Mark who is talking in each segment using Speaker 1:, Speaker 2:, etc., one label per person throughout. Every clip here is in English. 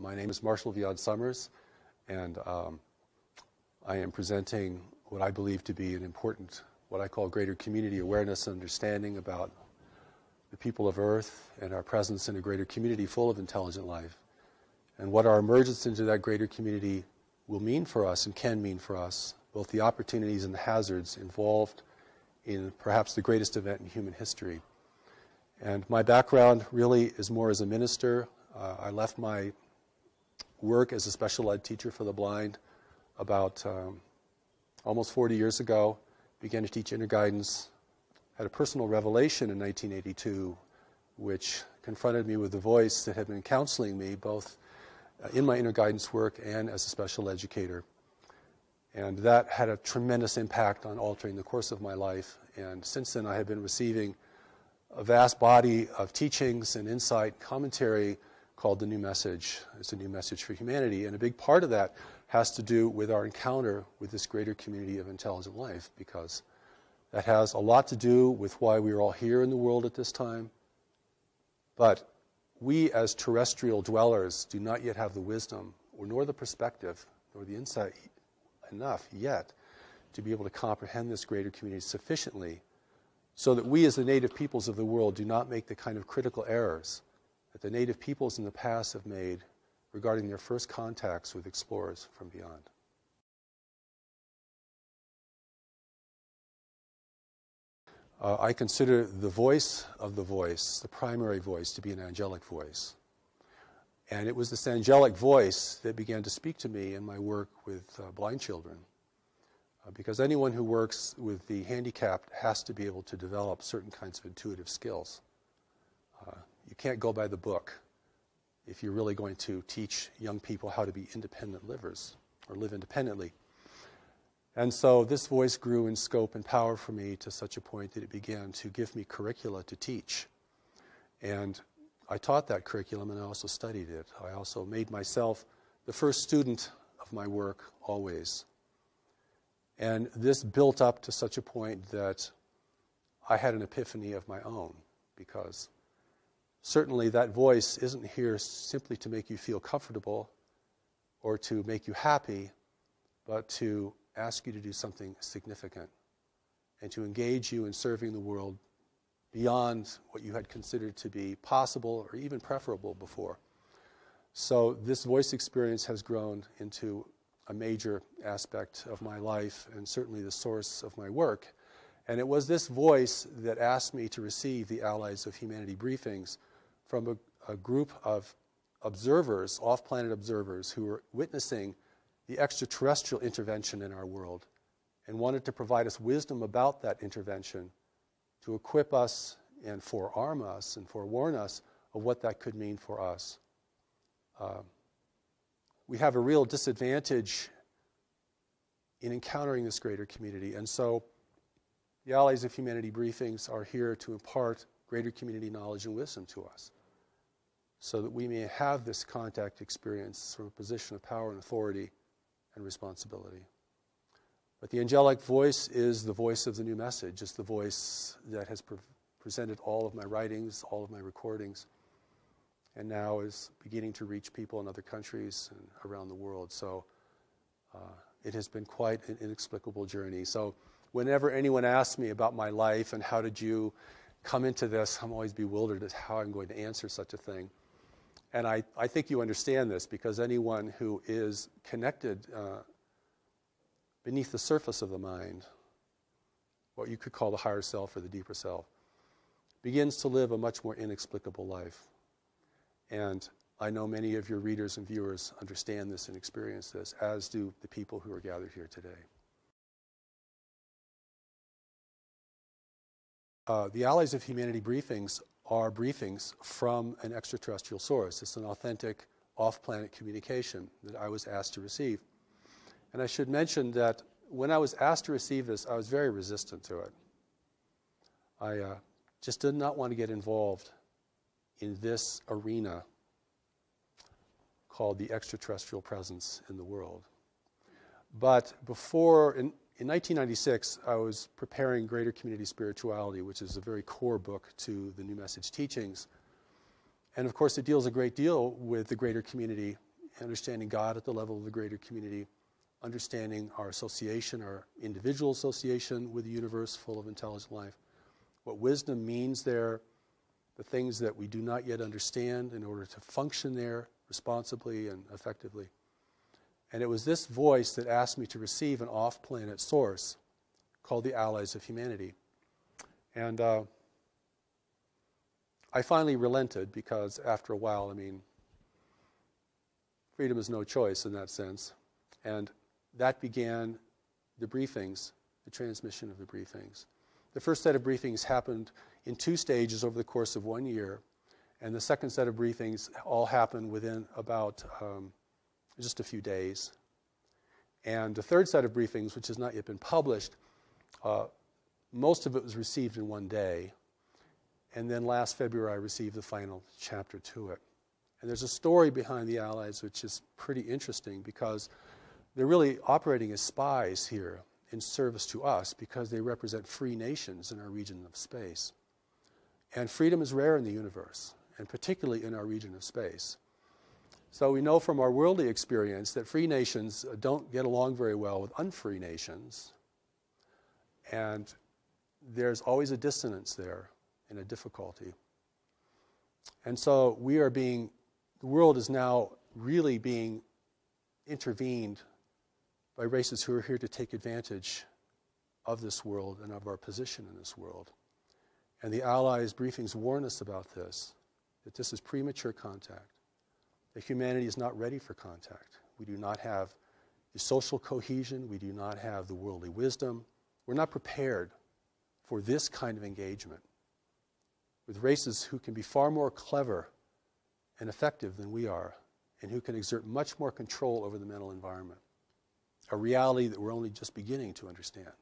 Speaker 1: My name is Marshall and I am presenting what I believe to be an important, what I call greater community awareness and understanding about the people of Earth and our presence in a greater community full of intelligent life, and what our emergence into that greater community will mean for us and can mean for us, both the opportunities and the hazards involved in perhaps the greatest event in human history. And my background really is more as a minister. I left my work as a special ed teacher for the blind about almost 40 years ago, began to teach interguidance, had a personal revelation in 1982, which confronted me with the voice that had been counseling me both in my interguidance work and as a special educator. And that had a tremendous impact on altering the course of my life. And since then, I have been receiving a vast body of teachings and insight, commentary called The New Message. It's a new message for humanity. And a big part of that has to do with our encounter with this greater community of intelligent life, because that has a lot to do with why we are all here in the world at this time. But we as terrestrial dwellers do not yet have the wisdom, or nor the perspective, nor the insight enough yet to be able to comprehend this greater community sufficiently so that we as the native peoples of the world do not make the kind of critical errors that the native peoples in the past have made regarding their first contacts with explorers from beyond. I consider the voice of the voice, the primary voice, to be an angelic voice. And it was this angelic voice that began to speak to me in my work with blind children. Because anyone who works with the handicapped has to be able to develop certain kinds of intuitive skills. You can't go by the book if you're really going to teach young people how to be independent livers or live independently. And so this voice grew in scope and power for me to such a point that it began to give me curricula to teach. And I taught that curriculum and I also studied it. I also made myself the first student of my work always. And this built up to such a point that I had an epiphany of my own, because certainly that voice isn't here simply to make you feel comfortable or to make you happy, but to ask you to do something significant and to engage you in serving the world beyond what you had considered to be possible or even preferable before. So this voice experience has grown into a major aspect of my life and certainly the source of my work. And it was this voice that asked me to receive the Allies of Humanity briefings from a group of observers, off-planet observers, who were witnessing the extraterrestrial intervention in our world and wanted to provide us wisdom about that intervention to equip us and forearm us and forewarn us of what that could mean for us. We have a real disadvantage in encountering this greater community, and so the Allies of Humanity briefings are here to impart greater community knowledge and wisdom to us so that we may have this contact experience from a position of power and authority and responsibility. But the angelic voice is the voice of the new message. It's the voice that has presented all of my writings, all of my recordings, and now is beginning to reach people in other countries and around the world. So it has been quite an inexplicable journey. So whenever anyone asks me about my life and how did you come into this, I'm always bewildered at how I'm going to answer such a thing. And I think you understand this, because anyone who is connected beneath the surface of the mind, what you could call the higher self or the deeper self, begins to live a much more inexplicable life. And I know many of your readers and viewers understand this and experience this, as do the people who are gathered here today. The Allies of Humanity briefings are briefings from an extraterrestrial source. It's an authentic off-planet communication that I was asked to receive. And I should mention that when I was asked to receive this, I was very resistant to it. I just did not want to get involved in this arena called the extraterrestrial presence in the world. But in 1996, I was preparing Greater Community Spirituality, which is a very core book to the New Message teachings. And of course, it deals a great deal with the greater community understanding God at the level of the greater community, understanding our association, our individual association with the universe full of intelligent life, what wisdom means there, the things that we do not yet understand in order to function there responsibly and effectively. And it was this voice that asked me to receive an off-planet source called the Allies of Humanity. And I finally relented because after a while, freedom is no choice in that sense. And that began the briefings, the transmission of the briefings. The first set of briefings happened in 2 stages over the course of 1 year, and the second set of briefings all happened within about just a few days. And the third set of briefings, which has not yet been published, most of it was received in 1 day. And then last February, I received the final chapter to it. And there's a story behind the Allies which is pretty interesting because they're really operating as spies here in service to us because they represent free nations in our region of space. And freedom is rare in the universe, and particularly in our region of space. So we know from our worldly experience that free nations don't get along very well with unfree nations. And there's always a dissonance there and a difficulty. And so the world is now really being intervened by races who are here to take advantage of this world and of our position in this world. And the Allies' briefings warn us about this, that this is premature contact, that humanity is not ready for contact. We do not have the social cohesion. We do not have the worldly wisdom. We're not prepared for this kind of engagement with races who can be far more clever and effective than we are, and who can exert much more control over the mental environment, a reality that we're only just beginning to understand.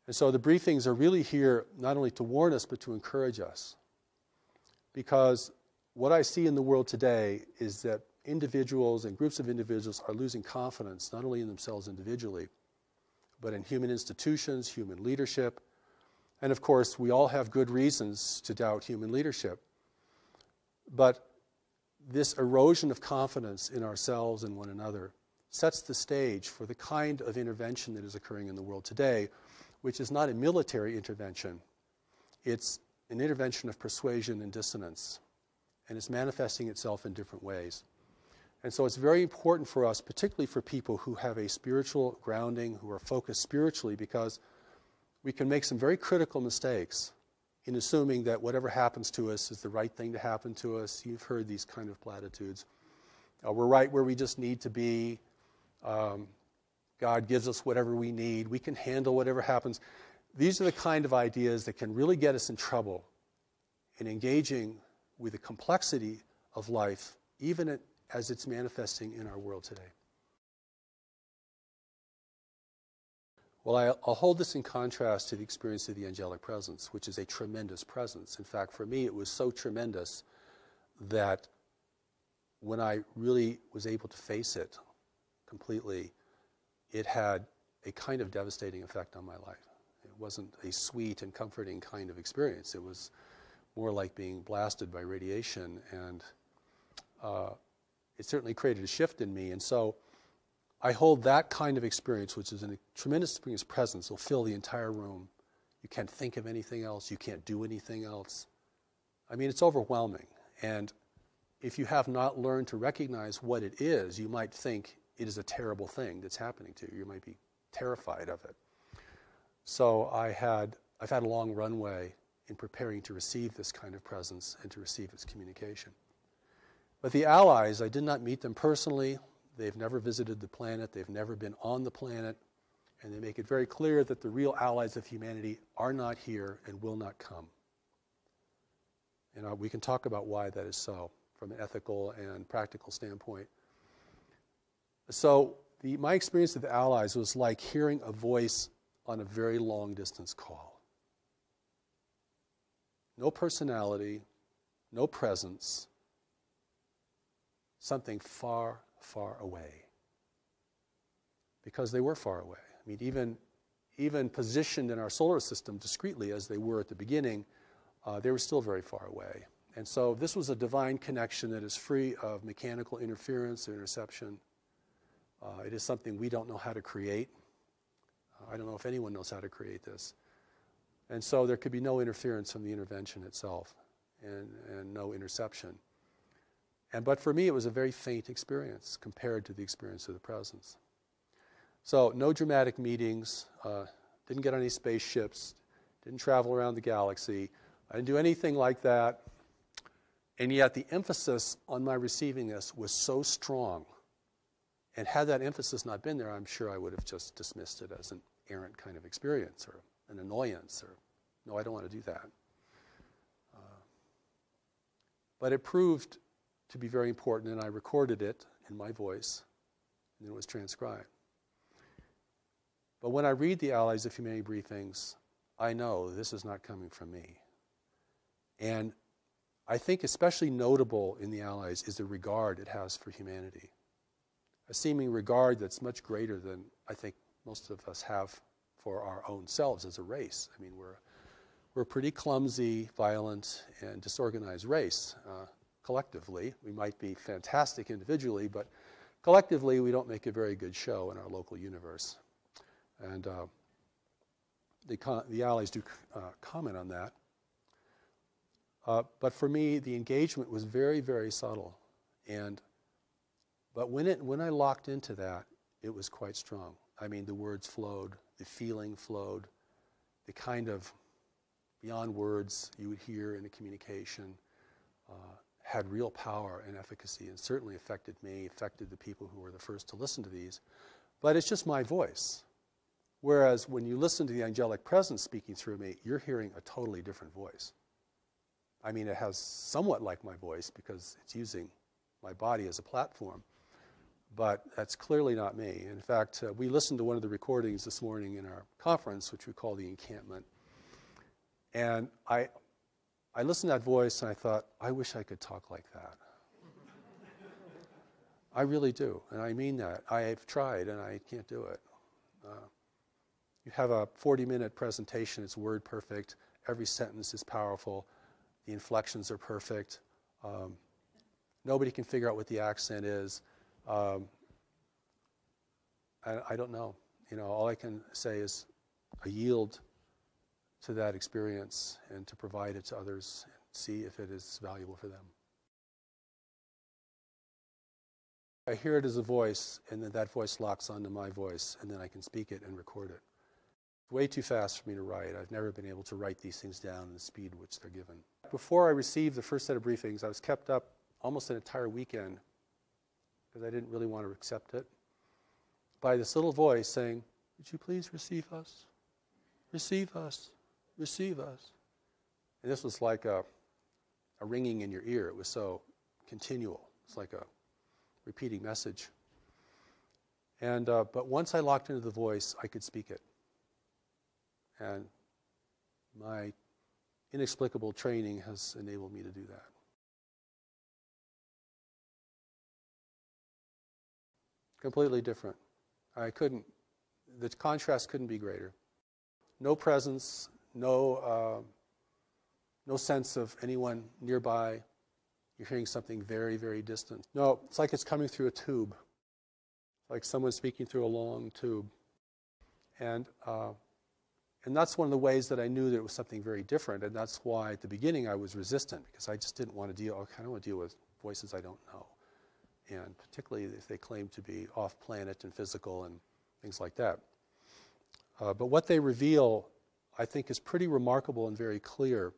Speaker 1: And so the briefings are really here not only to warn us, but to encourage us. Because what I see in the world today is that individuals and groups of individuals are losing confidence, not only in themselves individually, but in human institutions, human leadership. And of course, we all have good reasons to doubt human leadership. But this erosion of confidence in ourselves and one another sets the stage for the kind of intervention that is occurring in the world today, which is not a military intervention. It's an intervention of persuasion and dissonance, and it's manifesting itself in different ways. And so it's very important for us, particularly for people who have a spiritual grounding, who are focused spiritually, because we can make some very critical mistakes in assuming that whatever happens to us is the right thing to happen to us. You've heard these kind of platitudes. We're right where we just need to be. God gives us whatever we need. We can handle whatever happens. These are the kind of ideas that can really get us in trouble in engaging with the complexity of life, even as it's manifesting in our world today. Well, I'll hold this in contrast to the experience of the angelic presence, which is a tremendous presence. In fact, for me, it was so tremendous that when I really was able to face it completely, it had a kind of devastating effect on my life. It wasn't a sweet and comforting kind of experience. It was more like being blasted by radiation, and it certainly created a shift in me. And so I hold that kind of experience, which is a tremendous experience presence, will fill the entire room. You can't think of anything else. You can't do anything else. It's overwhelming. And if you have not learned to recognize what it is, you might think it is a terrible thing that's happening to you. You might be terrified of it. So I've had a long runway in preparing to receive this kind of presence and to receive its communication. But the Allies, I did not meet them personally. They've never visited the planet. They've never been on the planet. And they make it very clear that the real allies of humanity are not here and will not come. And we can talk about why that is so from an ethical and practical standpoint. So my experience with the Allies was like hearing a voice on a very long distance call. No personality, no presence, something far, far away. Because they were far away. Even positioned in our solar system discreetly as they were at the beginning, they were still very far away. And so this was a divine connection that is free of mechanical interference or interception. It is something we don't know how to create. I don't know if anyone knows how to create this. And so there could be no interference from the intervention itself and no interception. But for me, it was a very faint experience compared to the experience of the presence. So no dramatic meetings, didn't get on any spaceships, didn't travel around the galaxy. I didn't do anything like that. And yet the emphasis on my receiving this was so strong. And had that emphasis not been there, I'm sure I would have just dismissed it as an errant kind of experience or an annoyance. Or, no, I don't want to do that. But it proved to be very important, and I recorded it in my voice, and it was transcribed. But when I read the Allies of Humanity briefings, I know this is not coming from me. And I think especially notable in the Allies is the regard it has for humanity. A seeming regard that's much greater than I think most of us have for our own selves as a race. I mean, we're a pretty clumsy, violent, and disorganized race. Collectively, we might be fantastic individually, but collectively we don't make a very good show in our local universe. And the Allies do comment on that. But for me, the engagement was very, very subtle. But when I locked into that, it was quite strong. I mean, the words flowed, the feeling flowed, the kind of beyond words you would hear in a communication had real power and efficacy, and certainly affected me, affected the people who were the first to listen to these. But it's just my voice. Whereas when you listen to the angelic presence speaking through me, you're hearing a totally different voice. I mean, it has somewhat like my voice because it's using my body as a platform. But that's clearly not me. In fact, we listened to one of the recordings this morning in our conference, which we call the encampment. And I listened to that voice and I thought, I wish I could talk like that. I really do, and I mean that. I've tried and I can't do it. You have a 40-minute presentation, it's word perfect, every sentence is powerful, the inflections are perfect, nobody can figure out what the accent is. I don't know. You know, all I can say is I yield to that experience and to provide it to others and see if it is valuable for them. I hear it as a voice, and then that voice locks onto my voice, and then I can speak it and record it. It's way too fast for me to write. I've never been able to write these things down in the speed at which they're given. Before I received the first set of briefings, I was kept up almost an entire weekend because I didn't really want to accept it, by this little voice saying, would you please receive us? Receive us. Receive us. And this was like a ringing in your ear. It was so continual. It's like a repeating message. And but once I locked into the voice, I could speak it. And my inexplicable training has enabled me to do that. Completely different. The contrast couldn't be greater. No presence, no sense of anyone nearby. You're hearing something very, very distant. No, it's like it's coming through a tube. It's like someone speaking through a long tube. And that's one of the ways that I knew that it was something very different. And that's why at the beginning I was resistant, because I just didn't want to I don't want to deal with voices I don't know. And particularly if they claim to be off-planet and physical and things like that. But what they reveal, I think, is pretty remarkable and very clear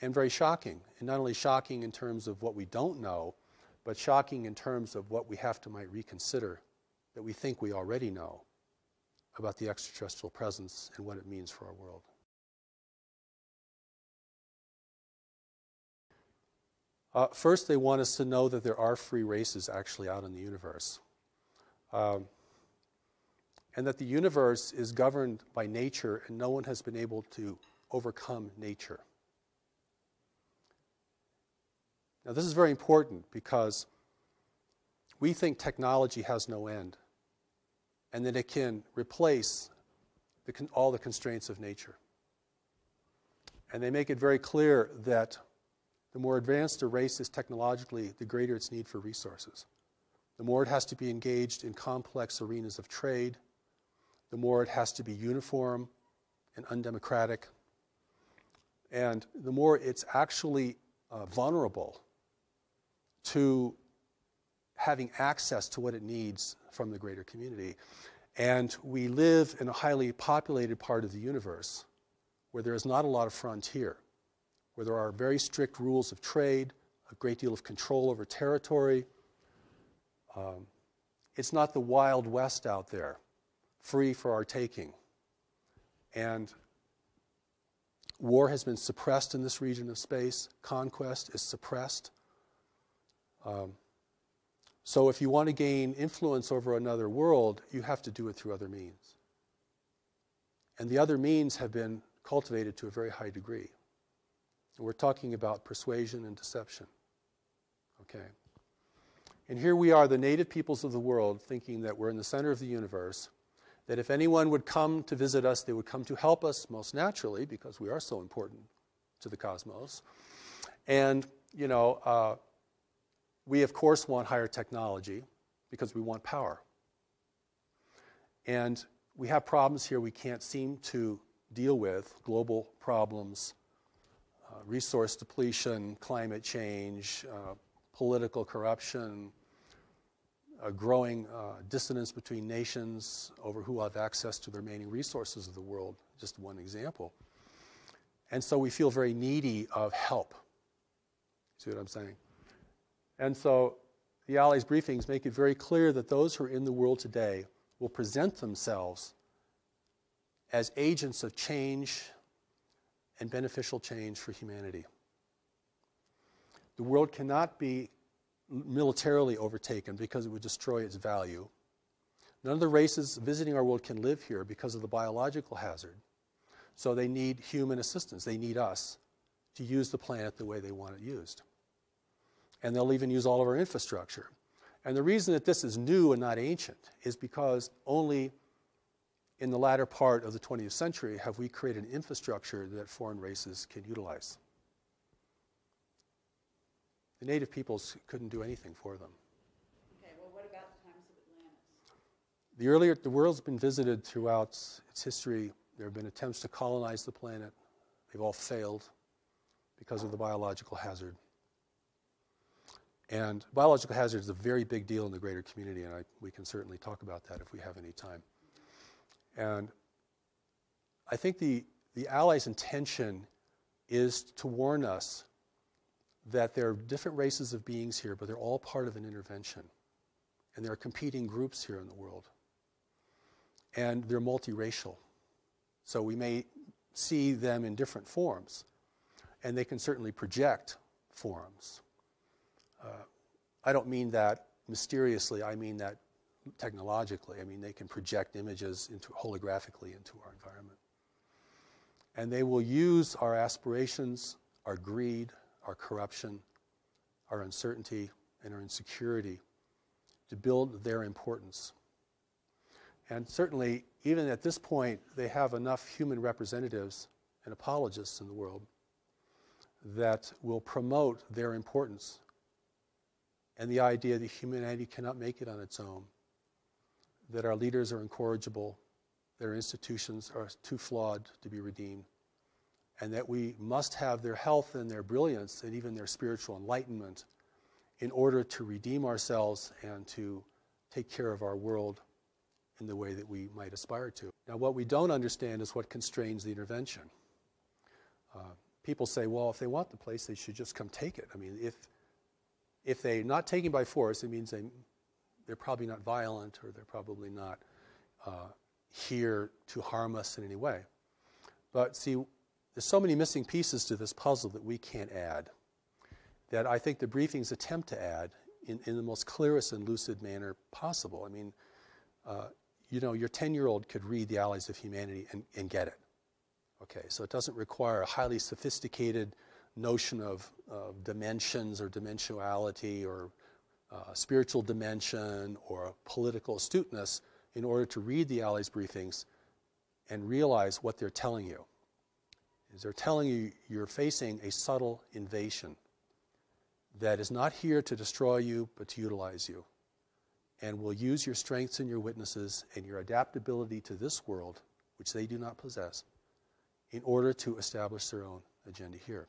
Speaker 1: and very shocking. And not only shocking in terms of what we don't know, but shocking in terms of what we might reconsider that we think we already know about the extraterrestrial presence and what it means for our world. First, they want us to know that there are free races actually out in the universe. And that the universe is governed by nature and no one has been able to overcome nature. Now, this is very important because we think technology has no end and that it can replace all the constraints of nature. And they make it very clear that The more advanced a race is technologically, the greater its need for resources. The more it has to be engaged in complex arenas of trade, the more it has to be uniform and undemocratic, and the more it's actually vulnerable to having access to what it needs from the greater community. And we live in a highly populated part of the universe where there is not a lot of frontier, where there are very strict rules of trade, a great deal of control over territory. It's not the Wild West out there, free for our taking. And war has been suppressed in this region of space. Conquest is suppressed. So if you want to gain influence over another world, you have to do it through other means. And the other means have been cultivated to a very high degree. And we're talking about persuasion and deception. Okay. And here we are, the native peoples of the world, thinking that we're in the center of the universe, that if anyone would come to visit us, they would come to help us most naturally, because we are so important to the cosmos. And, we, of course, want higher technology because we want power. And we have problems here we can't seem to deal with, global problems, resource depletion, climate change, political corruption, a growing dissonance between nations over who have access to the remaining resources of the world, just one example. And so we feel very needy of help. See what I'm saying? And so the Allies briefings make it very clear that those who are in the world today will present themselves as agents of change and beneficial change for humanity. The world cannot be militarily overtaken because it would destroy its value. None of the races visiting our world can live here because of the biological hazard. So they need human assistance. They need us to use the planet the way they want it used. And they'll even use all of our infrastructure. And the reason that this is new and not ancient is because only in the latter part of the 20th century have we created an infrastructure that foreign races can utilize. The native peoples couldn't do anything for them.
Speaker 2: Okay, well, what about the times of Atlantis?
Speaker 1: The world's been visited throughout its history. There have been attempts to colonize the planet. They've all failed because of the biological hazard. And biological hazard is a very big deal in the greater community, and we can certainly talk about that if we have any time. And I think the Allies' intention is to warn us that there are different races of beings here, but they're all part of an intervention. And there are competing groups here in the world. And they're multiracial. So we may see them in different forms. And they can certainly project forms. I don't mean that mysteriously, I mean that technologically. I mean, they can project images holographically into our environment. And they will use our aspirations, our greed, our corruption, our uncertainty, and our insecurity to build their importance. And certainly, even at this point, they have enough human representatives and apologists in the world that will promote their importance and the idea that humanity cannot make it on its own, that our leaders are incorrigible, their institutions are too flawed to be redeemed, and that we must have their health and their brilliance and even their spiritual enlightenment in order to redeem ourselves and to take care of our world in the way that we might aspire to. Now, what we don't understand is what constrains the intervention. People say, well, if they want the place, they should just come take it. I mean, if they're not taken by force, it means they're probably not violent, or they're probably not here to harm us in any way. But see, there's so many missing pieces to this puzzle that we can't add, that I think the briefings attempt to add in the most clearest and lucid manner possible. I mean, your 10-year-old could read The Allies of Humanity and get it. Okay, so it doesn't require a highly sophisticated notion of dimensions or dimensionality or spiritual dimension or political astuteness in order to read the Allies briefings and realize what they're telling you. Is they're telling you you're facing a subtle invasion that is not here to destroy you, but to utilize you, and will use your strengths and your witnesses and your adaptability to this world, which they do not possess, in order to establish their own agenda here.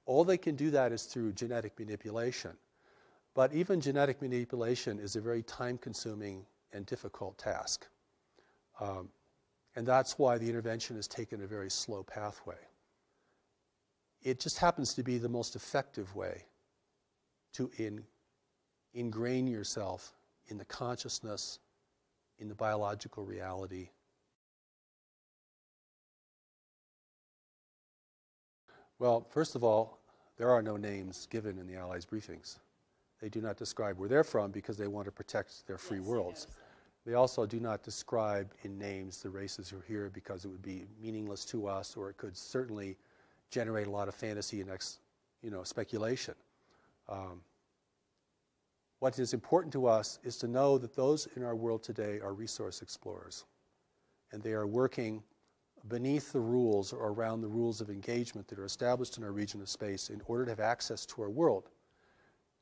Speaker 1: All they can do that is through genetic manipulation. But even genetic manipulation is a very time-consuming and difficult task. And that's why the intervention has taken a very slow pathway. It just happens to be the most effective way to ingrain yourself in the consciousness, in the biological reality. Well, first of all, there are no names given in the Allies' briefings. They do not describe where they're from because they want to protect their free worlds. They also do not describe in names the races who are here because it would be meaningless to us, or it could certainly generate a lot of fantasy and speculation. What is important to us is to know that those in our world today are resource explorers, and they are working beneath the rules or around the rules of engagement that are established in our region of space in order to have access to our world.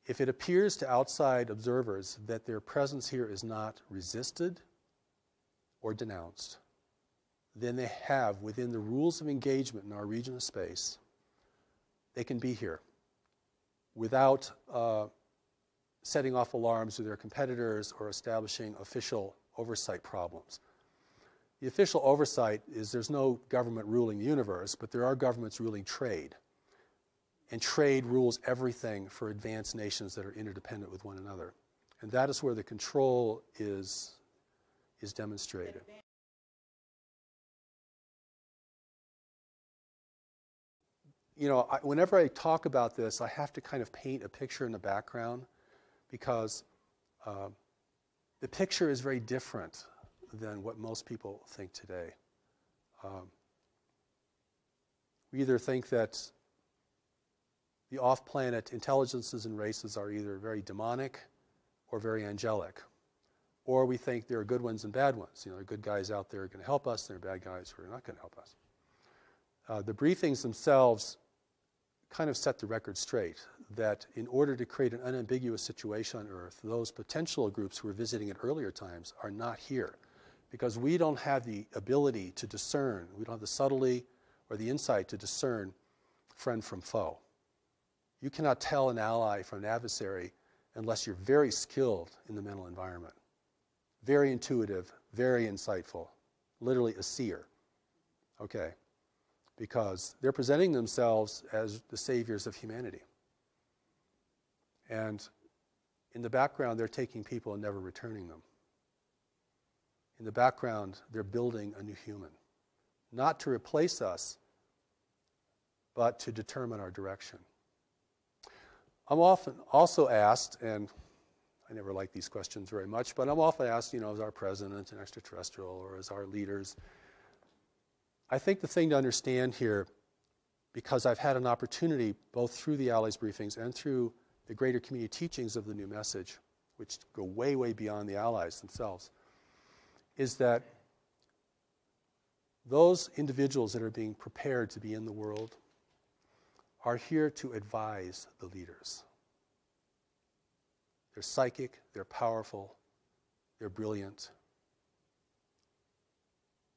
Speaker 1: If it appears to outside observers that their presence here is not resisted or denounced, then they have, within the rules of engagement in our region of space, they can be here without setting off alarms to their competitors or establishing official oversight problems. The official oversight is there's no government ruling the universe, but there are governments ruling trade. And trade rules everything for advanced nations that are interdependent with one another. And that is where the control is demonstrated. Whenever I talk about this, I have to kind of paint a picture in the background because the picture is very different than what most people think today. We either think that the off-planet intelligences and races are either very demonic or very angelic, or we think there are good ones and bad ones. There are good guys out there who are going to help us, and there are bad guys who are not going to help us. The briefings themselves kind of set the record straight that in order to create an unambiguous situation on Earth, those potential groups who were visiting at earlier times are not here because we don't have the ability to discern, we don't have the subtlety or the insight to discern friend from foe. You cannot tell an ally from an adversary unless you're very skilled in the mental environment. Very intuitive, very insightful, literally a seer. Okay. Because they're presenting themselves as the saviors of humanity. And in the background, they're taking people and never returning them. In the background, they're building a new human. Not to replace us, but to determine our direction. I'm often also asked, and I never like these questions very much, but I'm often asked, is our president an extraterrestrial or as our leaders? I think the thing to understand here, because I've had an opportunity both through the Allies briefings and through the greater community teachings of the new message, which go way, way beyond the Allies themselves, is that those individuals that are being prepared to be in the world are here to advise the leaders. They're psychic, they're powerful, they're brilliant.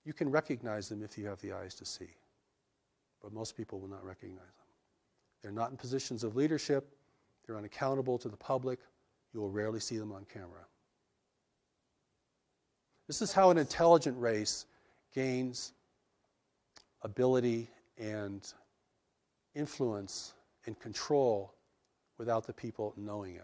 Speaker 1: You can recognize them if you have the eyes to see, but most people will not recognize them. They're not in positions of leadership, they're unaccountable to the public, you will rarely see them on camera. This is how an intelligent race gains ability and influence and control without the people knowing it.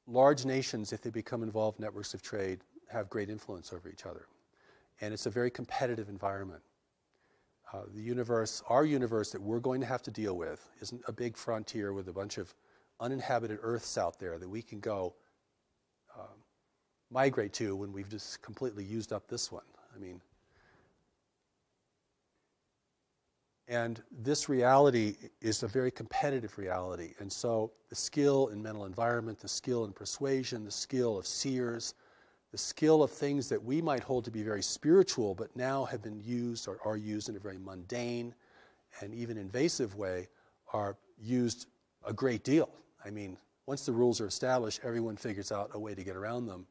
Speaker 1: Large nations, if they become involved in networks of trade, have great influence over each other. And it's a very competitive environment. The universe, our universe that we're going to have to deal with, isn't a big frontier with a bunch of uninhabited Earths out there that we can go migrate to when we've just completely used up this one. And this reality is a very competitive reality. And so the skill in mental environment, the skill in persuasion, the skill of seers, the skill of things that we might hold to be very spiritual, but now have been used or are used in a very mundane and even invasive way, are used a great deal. I mean, once the rules are established, everyone figures out a way to get around them,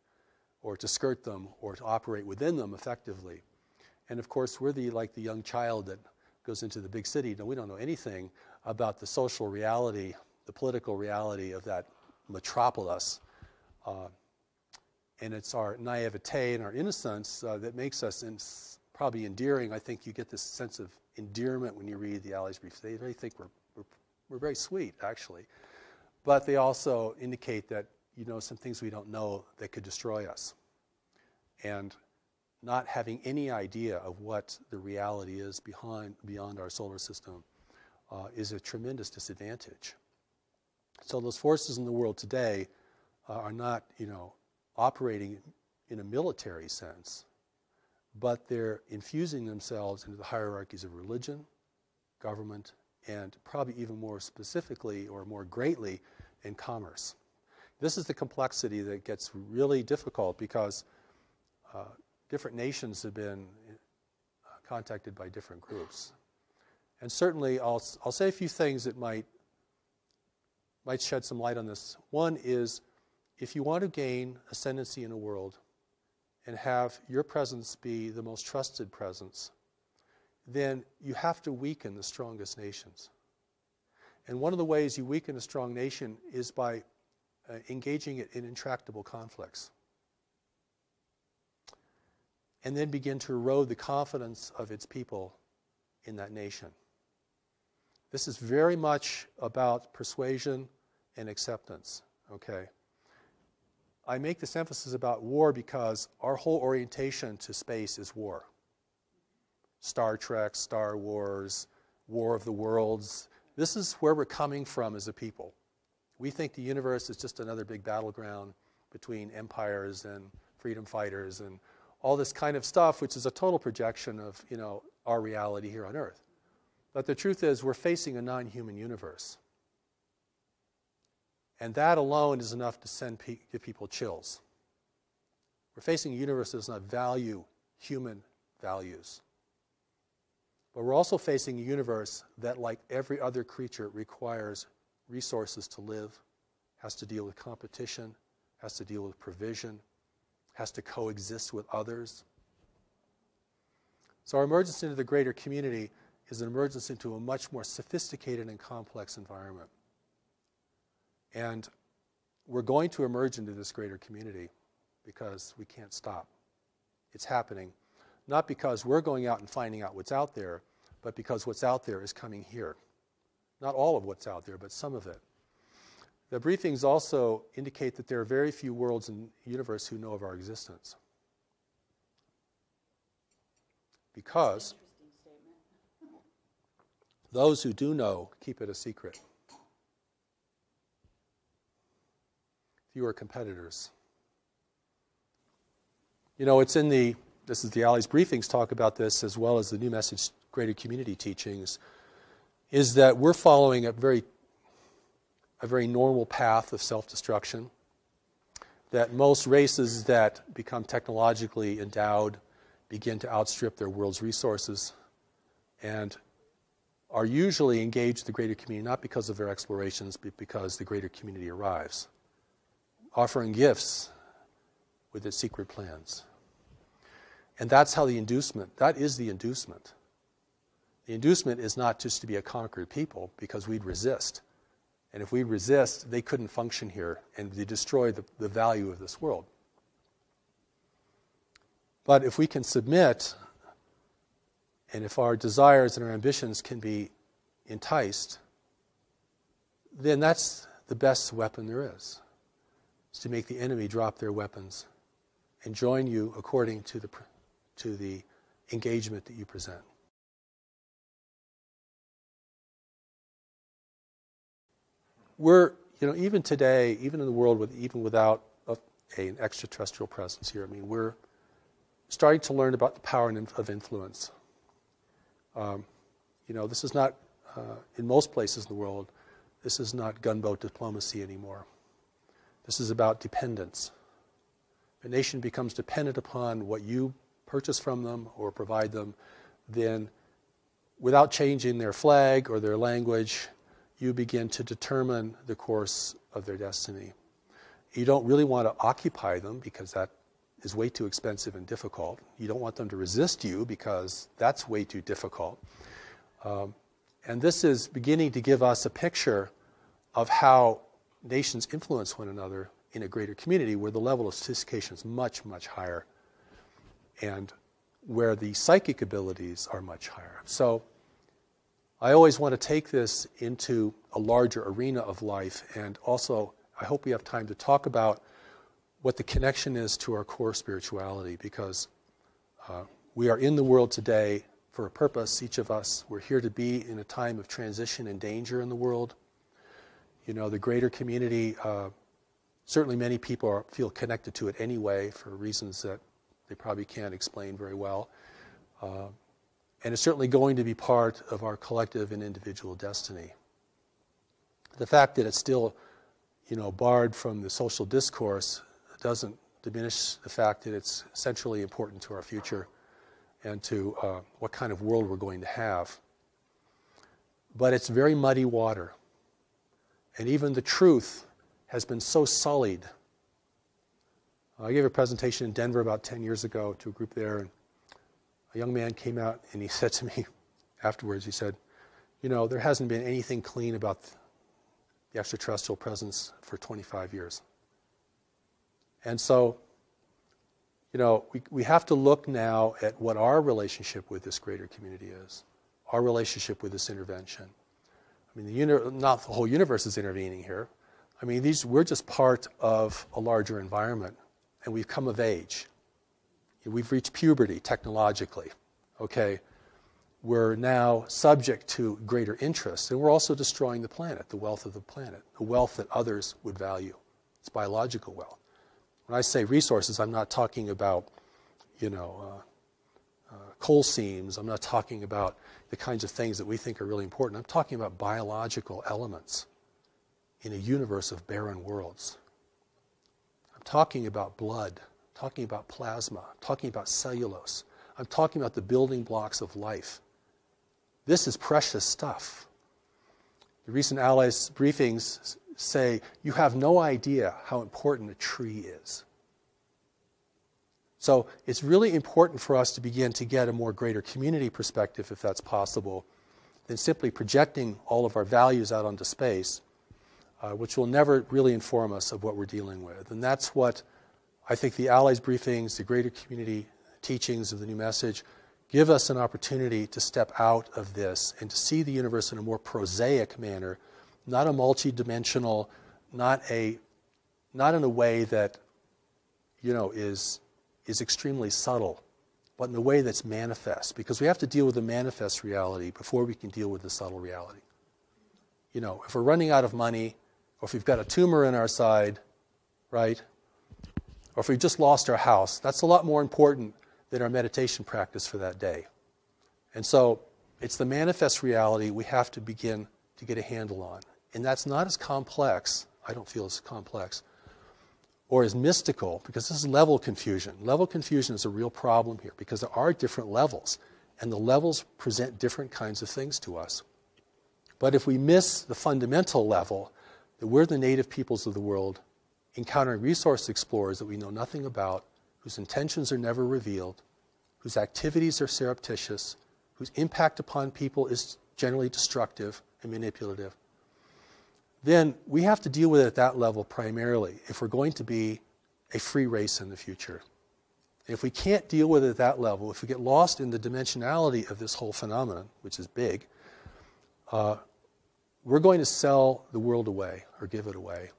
Speaker 1: or to skirt them, or to operate within them effectively. And of course, we're like the young child that goes into the big city. No, we don't know anything about the social reality, the political reality of that metropolis. And it's our naivete and our innocence that makes us probably endearing. I think you get this sense of endearment when you read the Alley's briefs. They really think we're very sweet, actually. But they also indicate that some things we don't know that could destroy us. And not having any idea of what the reality is beyond our solar system is a tremendous disadvantage. So those forces in the world today are not, operating in a military sense, but they're infusing themselves into the hierarchies of religion, government, and probably even more specifically or more greatly in commerce. This is the complexity that gets really difficult because different nations have been contacted by different groups. And certainly I'll say a few things that might shed some light on this. One is, if you want to gain ascendancy in a world and have your presence be the most trusted presence, then you have to weaken the strongest nations. And one of the ways you weaken a strong nation is by engaging it in intractable conflicts. And then begin to erode the confidence of its people in that nation. This is very much about persuasion and acceptance, okay? I make this emphasis about war because our whole orientation to space is war. Star Trek, Star Wars, War of the Worlds. This is where we're coming from as a people. We think the universe is just another big battleground between empires and freedom fighters and all this kind of stuff, which is a total projection of, our reality here on Earth. But the truth is, we're facing a non-human universe. And that alone is enough to give people chills. We're facing a universe that does not value human values. But we're also facing a universe that, like every other creature, requires resources to live, has to deal with competition, has to deal with provision, has to coexist with others. So our emergence into the greater community is an emergence into a much more sophisticated and complex environment. And we're going to emerge into this greater community because we can't stop. It's happening, not because we're going out and finding out what's out there, but because what's out there is coming here. Not all of what's out there, but some of it. The briefings also indicate that there are very few worlds in the universe who know of our existence. Because those who do know keep it a secret. Fewer competitors. It's in this is the Alley's briefings talk about this, as well as the New Message Greater Community teachings, is that we're following a very normal path of self-destruction, that most races that become technologically endowed begin to outstrip their world's resources and are usually engaged in the greater community not because of their explorations, but because the greater community arrives, offering gifts with its secret plans. And that's how that is the inducement. The inducement is not just to be a conquered people, because we'd resist. And if we resist, they couldn't function here, and they destroy the value of this world. But if we can submit, and if our desires and our ambitions can be enticed, then that's the best weapon there is to make the enemy drop their weapons and join you according to the engagement that you present. We're, even today, even in the world even without an extraterrestrial presence here, we're starting to learn about the power of influence. This is not, in most places in the world, this is not gunboat diplomacy anymore. This is about dependence. a nation becomes dependent upon what you purchase from them or provide them, then without changing their flag or their language, you begin to determine the course of their destiny. You don't really want to occupy them because that is way too expensive and difficult. You don't want them to resist you because that's way too difficult. And this is beginning to give us a picture of how nations influence one another in a greater community where the level of sophistication is much, much higher and where the psychic abilities are much higher. So I always want to take this into a larger arena of life, and also I hope we have time to talk about what the connection is to our core spirituality, because we are in the world today for a purpose, each of us. We're here to be in a time of transition and danger in the world. You know, the greater community, certainly many people feel connected to it anyway for reasons that they probably can't explain very well. And it's certainly going to be part of our collective and individual destiny. The fact that it's still, barred from the social discourse doesn't diminish the fact that it's centrally important to our future and to what kind of world we're going to have. But it's very muddy water. And even the truth has been so sullied. I gave a presentation in Denver about 10 years ago to a group there, and a young man came out and he said to me afterwards, he said, there hasn't been anything clean about the extraterrestrial presence for 25 years. And so, we have to look now at what our relationship with this greater community is, our relationship with this intervention. I mean, not the whole universe is intervening here. I mean, we're just part of a larger environment, and we've come of age. We've reached puberty technologically, okay? We're now subject to greater interests, and we're also destroying the planet, the wealth of the planet, the wealth that others would value. It's biological wealth. When I say resources, I'm not talking about, coal seams. I'm not talking about the kinds of things that we think are really important. I'm talking about biological elements in a universe of barren worlds. I'm talking about blood, talking about plasma, talking about cellulose. I'm talking about the building blocks of life. This is precious stuff. The recent Allies briefings say, you have no idea how important a tree is. So it's really important for us to begin to get a more greater community perspective, if that's possible, than simply projecting all of our values out onto space, which will never really inform us of what we're dealing with. And that's what I think the Allies briefings, the greater community teachings of the new message, give us an opportunity to step out of this and to see the universe in a more prosaic manner, not a multi-dimensional, not in a way that, is extremely subtle, but in a way that's manifest, because we have to deal with the manifest reality before we can deal with the subtle reality. If we're running out of money, or if we've got a tumor in our side, right, or if we've just lost our house, that's a lot more important than our meditation practice for that day. And so it's the manifest reality we have to begin to get a handle on. And that's not as complex, I don't feel as complex, or as mystical, because this is level confusion. Level confusion is a real problem here, because there are different levels, and the levels present different kinds of things to us. But if we miss the fundamental level, that we're the native peoples of the world, encountering resource explorers that we know nothing about, whose intentions are never revealed, whose activities are surreptitious, whose impact upon people is generally destructive and manipulative, then we have to deal with it at that level primarily if we're going to be a free race in the future. And if we can't deal with it at that level, if we get lost in the dimensionality of this whole phenomenon, which is big, we're going to sell the world away or give it away.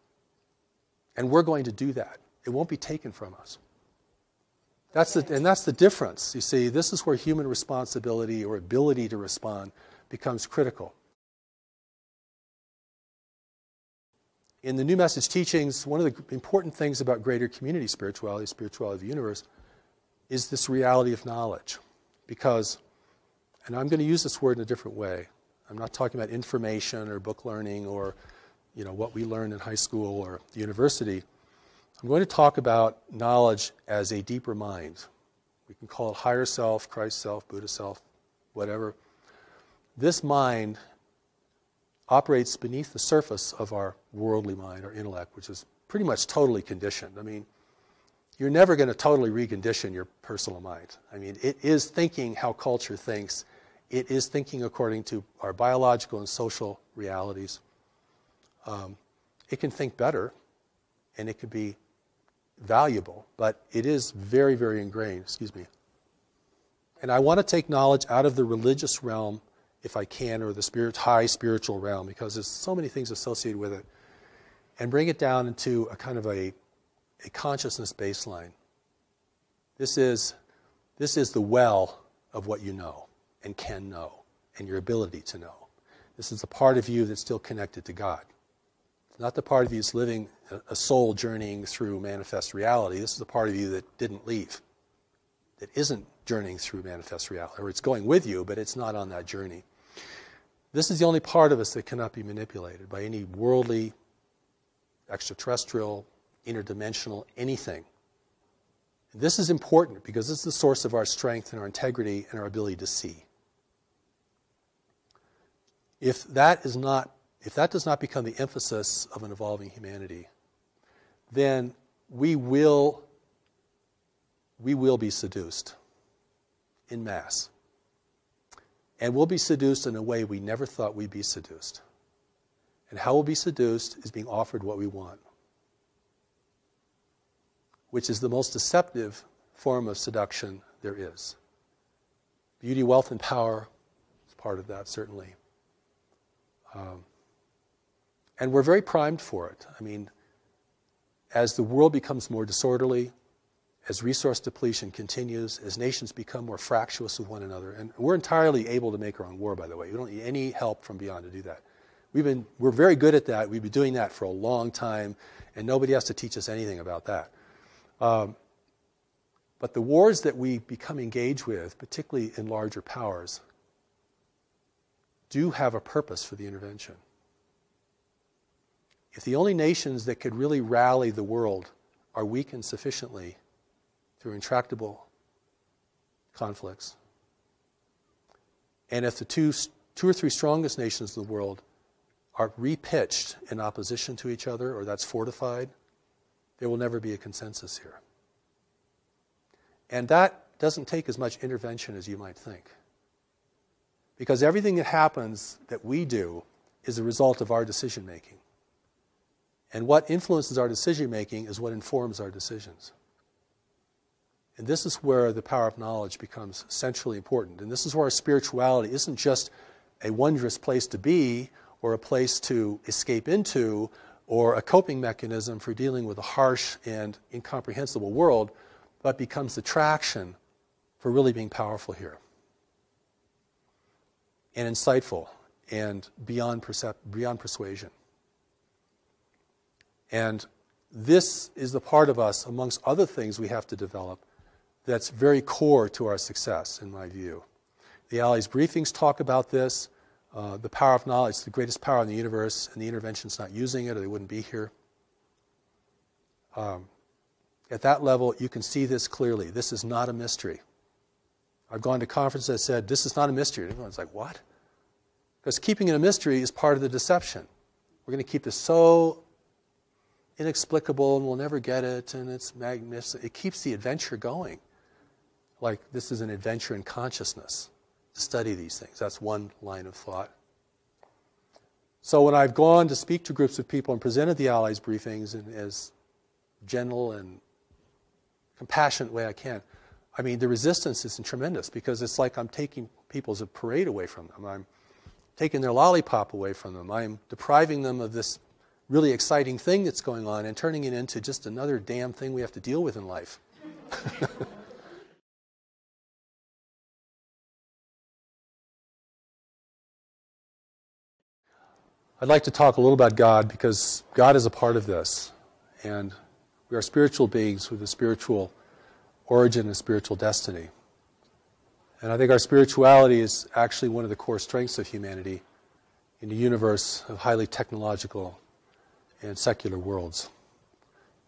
Speaker 1: And we're going to do that. It won't be taken from us. That's the difference. You see, this is where human responsibility or ability to respond becomes critical. In the New Message teachings, one of the important things about greater community spirituality of the universe, is this reality of knowledge. Because, and I'm going to use this word in a different way. I'm not talking about information or book learning or what we learned in high school or the university. I'm going to talk about knowledge as a deeper mind. We can call it higher self, Christ self, Buddha self, whatever. This mind operates beneath the surface of our worldly mind, our intellect, which is pretty much totally conditioned. I mean, you're never going to totally recondition your personal mind. I mean, it is thinking how culture thinks. It is thinking according to our biological and social realities. It can think better, and it can be valuable, but it is very, very ingrained. And I want to take knowledge out of the religious realm, if I can, or the high spiritual realm, because there's so many things associated with it, and bring it down into a kind of a consciousness baseline. This is the well of what you know and can know, and your ability to know. This is the part of you that's still connected to God. It's not the part of you that's living a soul journeying through manifest reality. This is the part of you that didn't leave, that isn't journeying through manifest reality, or it's going with you, but it's not on that journey. This is the only part of us that cannot be manipulated by any worldly, extraterrestrial, interdimensional, anything. And this is important because this is the source of our strength and our integrity and our ability to see. If that does not become the emphasis of an evolving humanity, then we will be seduced en masse. And we'll be seduced in a way we never thought we'd be seduced. And how we'll be seduced is being offered what we want, which is the most deceptive form of seduction there is. Beauty, wealth, and power is part of that, certainly. And we're very primed for it. I mean, as the world becomes more disorderly, as resource depletion continues, as nations become more fractious with one another, and we're entirely able to make our own war, by the way. We don't need any help from beyond to do that. We're very good at that. We've been doing that for a long time, and nobody has to teach us anything about that. But the wars that we become engaged with, particularly in larger powers, do have a purpose for the intervention. If the only nations that could really rally the world are weakened sufficiently through intractable conflicts, and if the two or three strongest nations in the world are repitched in opposition to each other, or that's fortified, there will never be a consensus here. And that doesn't take as much intervention as you might think. Because everything that happens that we do is a result of our decision making. And what influences our decision making is what informs our decisions. And this is where the power of knowledge becomes centrally important. And this is where our spirituality isn't just a wondrous place to be, or a place to escape into, or a coping mechanism for dealing with a harsh and incomprehensible world, but becomes the traction for really being powerful here, and insightful, and beyond persuasion. And this is the part of us, amongst other things we have to develop, that's very core to our success, in my view. The Allies briefings talk about this. The power of knowledge is the greatest power in the universe, and the intervention's not using it, or they wouldn't be here. At that level, you can see this clearly. This is not a mystery. I've gone to conferences that said, this is not a mystery. And everyone's like, what? Because keeping it a mystery is part of the deception. We're going to keep this so inexplicable, and we'll never get it, and it's magnificent. It keeps the adventure going. Like, this is an adventure in consciousness, to study these things. That's one line of thought. So when I've gone to speak to groups of people and presented the Allies briefings in as gentle and compassionate way I can, I mean, the resistance is tremendous, because it's like I'm taking people's parade away from them. I'm taking their lollipop away from them. I'm depriving them of this really exciting thing that's going on and turning it into just another damn thing we have to deal with in life. I'd like to talk a little about God, because God is a part of this. And we are spiritual beings with a spiritual origin and spiritual destiny. And I think our spirituality is actually one of the core strengths of humanity in a universe of highly technological and secular worlds,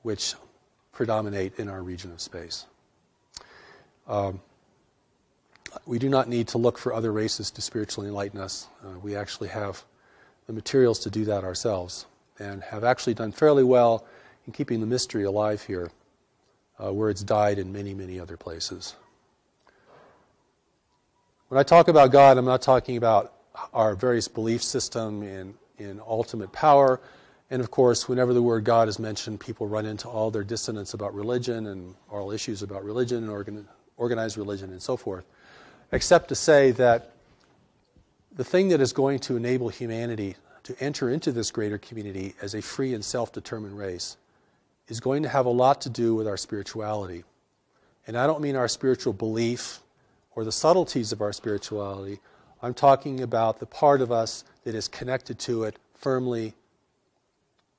Speaker 1: which predominate in our region of space. We do not need to look for other races to spiritually enlighten us. We actually have the materials to do that ourselves, and have actually done fairly well in keeping the mystery alive here, where it's died in many, many other places. When I talk about God, I'm not talking about our various belief system in ultimate power. And of course, whenever the word God is mentioned, people run into all their dissonance about religion and all issues about religion and organized religion and so forth, except to say that the thing that is going to enable humanity to enter into this greater community as a free and self-determined race is going to have a lot to do with our spirituality. And I don't mean our spiritual belief or the subtleties of our spirituality. I'm talking about the part of us that is connected to it firmly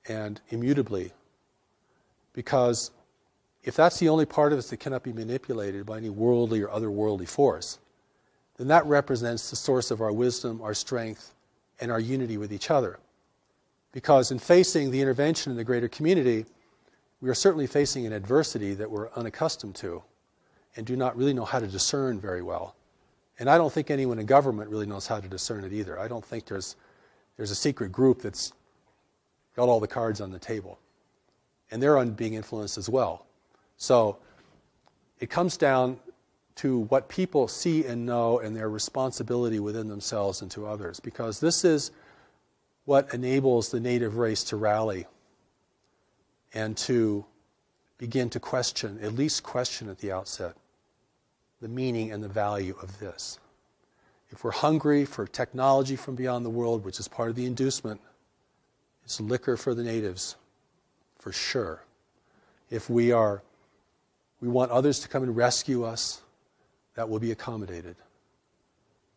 Speaker 1: and immutably. Because if that's the only part of us that cannot be manipulated by any worldly or otherworldly force, then that represents the source of our wisdom, our strength, and our unity with each other. Because in facing the intervention in the greater community, we are certainly facing an adversity that we're unaccustomed to and do not really know how to discern very well. And I don't think anyone in government really knows how to discern it either. I don't think there's a secret group that's got all the cards on the table. And they're being influenced as well. So it comes down to what people see and know and their responsibility within themselves and to others. Because this is what enables the native race to rally and to begin to question, at least question at the outset, the meaning and the value of this. If we're hungry for technology from beyond the world, which is part of the inducement, it's liquor for the natives, for sure. If we want others to come and rescue us, that will be accommodated.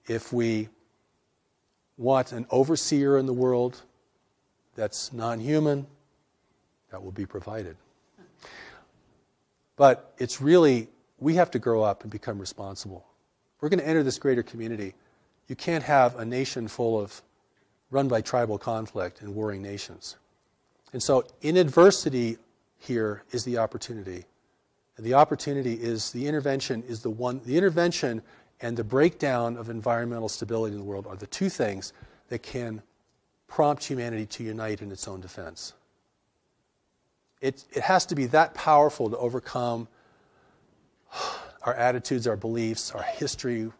Speaker 1: If we want an overseer in the world that's non-human, that will be provided. But it's really, we have to grow up and become responsible. We're going to enter this greater community. You can't have a nation run by tribal conflict and warring nations. And so in adversity here is the opportunity. And the opportunity is the intervention and the breakdown of environmental stability in the world are the two things that can prompt humanity to unite in its own defense. It has to be that powerful to overcome our attitudes, our beliefs, our history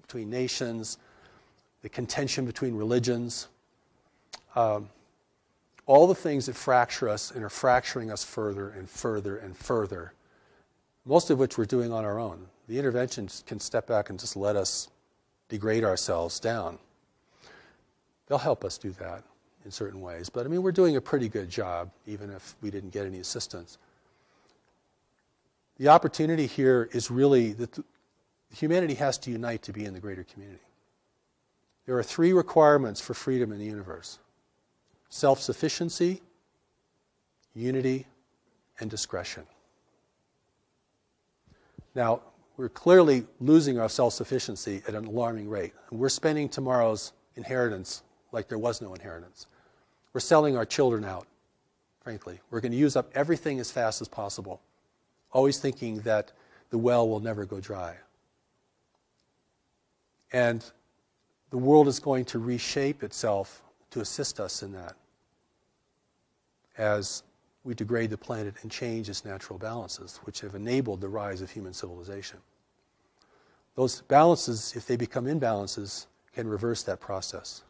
Speaker 1: between nations, the contention between religions, all the things that fracture us and are fracturing us further and further and further, most of which we're doing on our own. The interventions can step back and just let us degrade ourselves down. They'll help us do that in certain ways. But, we're doing a pretty good job, even if we didn't get any assistance. The opportunity here is really that humanity has to unite to be in the greater community. There are three requirements for freedom in the universe: self-sufficiency, unity, and discretion. Now, we're clearly losing our self-sufficiency at an alarming rate. And we're spending tomorrow's inheritance like there was no inheritance. We're selling our children out, frankly. We're going to use up everything as fast as possible, always thinking that the well will never go dry. And the world is going to reshape itself to assist us in that as we degrade the planet and change its natural balances, which have enabled the rise of human civilization. Those balances, if they become imbalances, can reverse that process.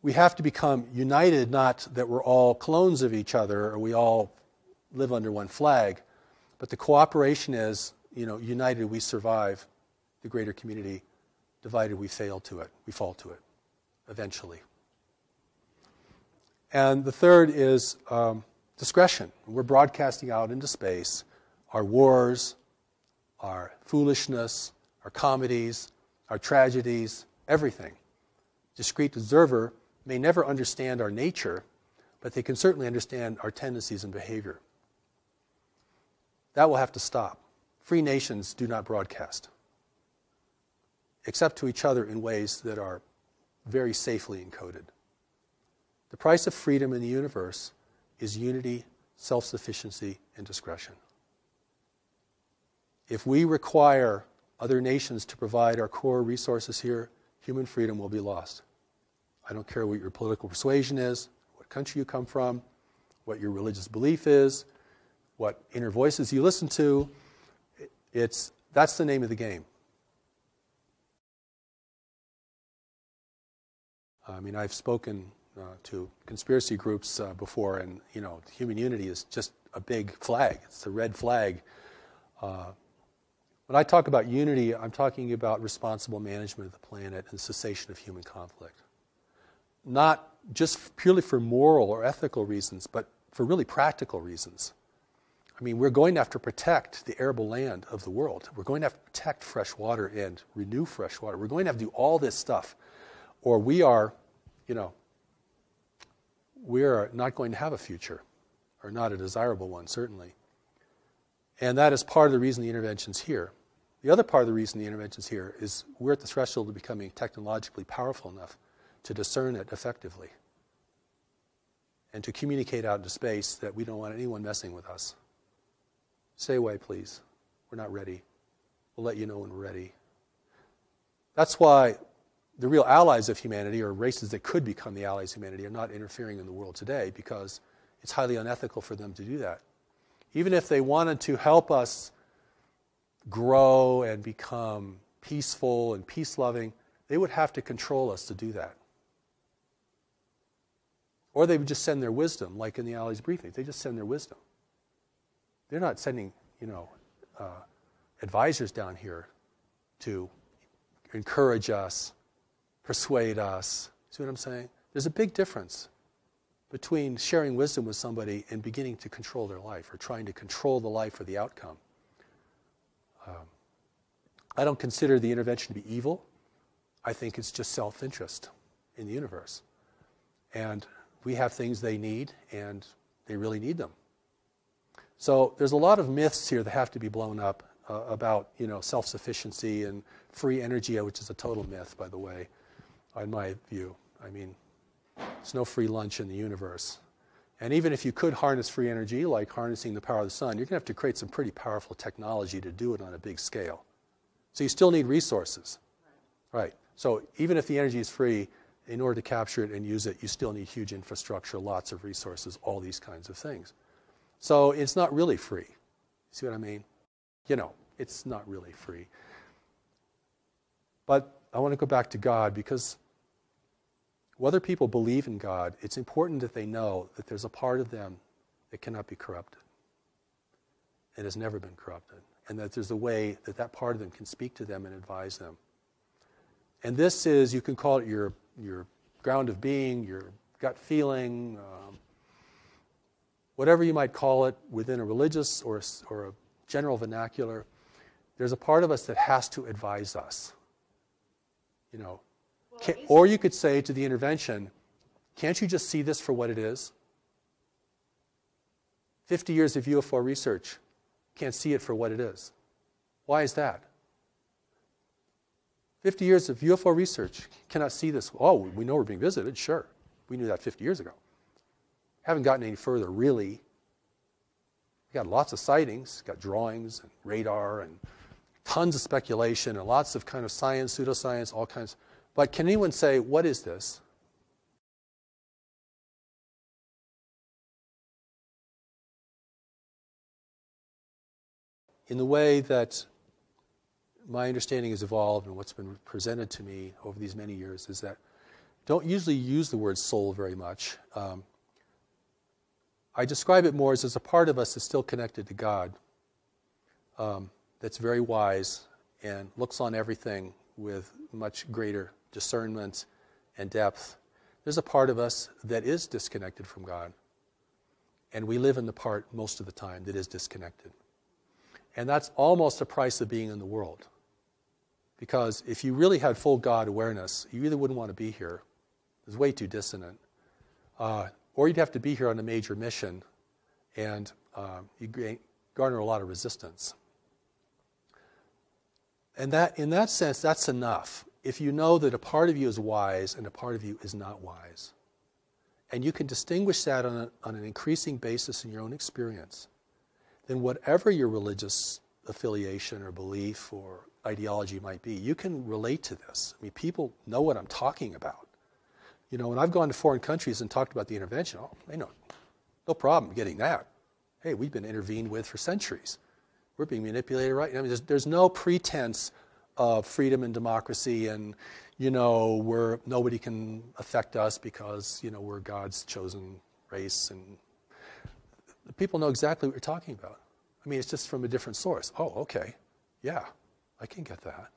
Speaker 1: We have to become united, not that we're all clones of each other or we all live under one flag, but the cooperation is, united we survive the greater community, divided we fall to it, eventually. And the third is discretion. We're broadcasting out into space our wars, our foolishness, our comedies, our tragedies, everything. Discrete observer may never understand our nature, but they can certainly understand our tendencies and behavior. That will have to stop. Free nations do not broadcast, except to each other in ways that are very safely encoded. The price of freedom in the universe is unity, self-sufficiency, and discretion. If we require other nations to provide our core resources here, human freedom will be lost. I don't care what your political persuasion is, what country you come from, what your religious belief is, what inner voices you listen to. That's the name of the game. I mean, I've spoken to conspiracy groups before, and human unity is just a big flag. It's a red flag. When I talk about unity, I'm talking about responsible management of the planet and cessation of human conflict. Not just purely for moral or ethical reasons, but for really practical reasons. I mean, we're going to have to protect the arable land of the world. We're going to have to protect fresh water and renew fresh water. We're going to have to do all this stuff, or we are not going to have a future, or not a desirable one, certainly. And that is part of the reason the intervention's here. The other part of the reason the intervention's here is we're at the threshold of becoming technologically powerful enough to discern it effectively and to communicate out into space that we don't want anyone messing with us. Stay away, please. We're not ready. We'll let you know when we're ready. That's why the real allies of humanity, or races that could become the allies of humanity, are not interfering in the world today, because it's highly unethical for them to do that. Even if they wanted to help us grow and become peaceful and peace-loving, they would have to control us to do that. Or they would just send their wisdom, like in the Allies briefing. They just send their wisdom. They're not sending, advisors down here to encourage us, persuade us. See what I'm saying? There's a big difference between sharing wisdom with somebody and beginning to control their life, or trying to control the life or the outcome. I don't consider the intervention to be evil. I think it's just self-interest in the universe. And we have things they need, and they really need them. So there's a lot of myths here that have to be blown up about, self-sufficiency and free energy, which is a total myth, by the way, in my view. I mean, there's no free lunch in the universe. And even if you could harness free energy, like harnessing the power of the sun, you're going to have to create some pretty powerful technology to do it on a big scale. So you still need resources. Right. So even if the energy is free, in order to capture it and use it, you still need huge infrastructure, lots of resources, all these kinds of things. So it's not really free. See what I mean? It's not really free. But I want to go back to God, because whether people believe in God, it's important that they know that there's a part of them that cannot be corrupted and has never been corrupted, and that there's a way that that part of them can speak to them and advise them. And this is, you can call it your ground of being, your gut feeling, whatever you might call it within a religious or a general vernacular. There's a part of us that has to advise us. Or you could say to the intervention, can't you just see this for what it is? 50 years of UFO research, can't see it for what it is. Why is that? 50 years of UFO research cannot see this. Oh, we know we're being visited, sure. We knew that 50 years ago. Haven't gotten any further, really. We got lots of sightings, got drawings and radar and tons of speculation and lots of kind of science, pseudoscience, all kinds. But can anyone say, what is this? In the way that my understanding has evolved and what's been presented to me over these many years is that don't usually use the word soul very much. I describe it more as a part of us that's still connected to God, that's very wise and looks on everything with much greater discernment and depth. There's a part of us that is disconnected from God, and we live in the part most of the time that is disconnected. And that's almost the price of being in the world. Because if you really had full God awareness, you either wouldn't want to be here. It's way too dissonant. Or you'd have to be here on a major mission, and you'd garner a lot of resistance. And that, in that sense, that's enough. If you know that a part of you is wise and a part of you is not wise. and you can distinguish that on an increasing basis in your own experience, then whatever your religious affiliation or belief or ideology might be, you can relate to this. I mean, people know what I'm talking about. You know, when I've gone to foreign countries and talked about the intervention, oh, they know, no problem getting that. Hey, we've been intervened with for centuries. We're being manipulated, right? I mean, there's no pretense of freedom and democracy and, you know, nobody can affect us because, you know, we're God's chosen race. And the people know exactly what you're talking about. I mean, it's just from a different source. Oh, okay. Yeah, I can get that.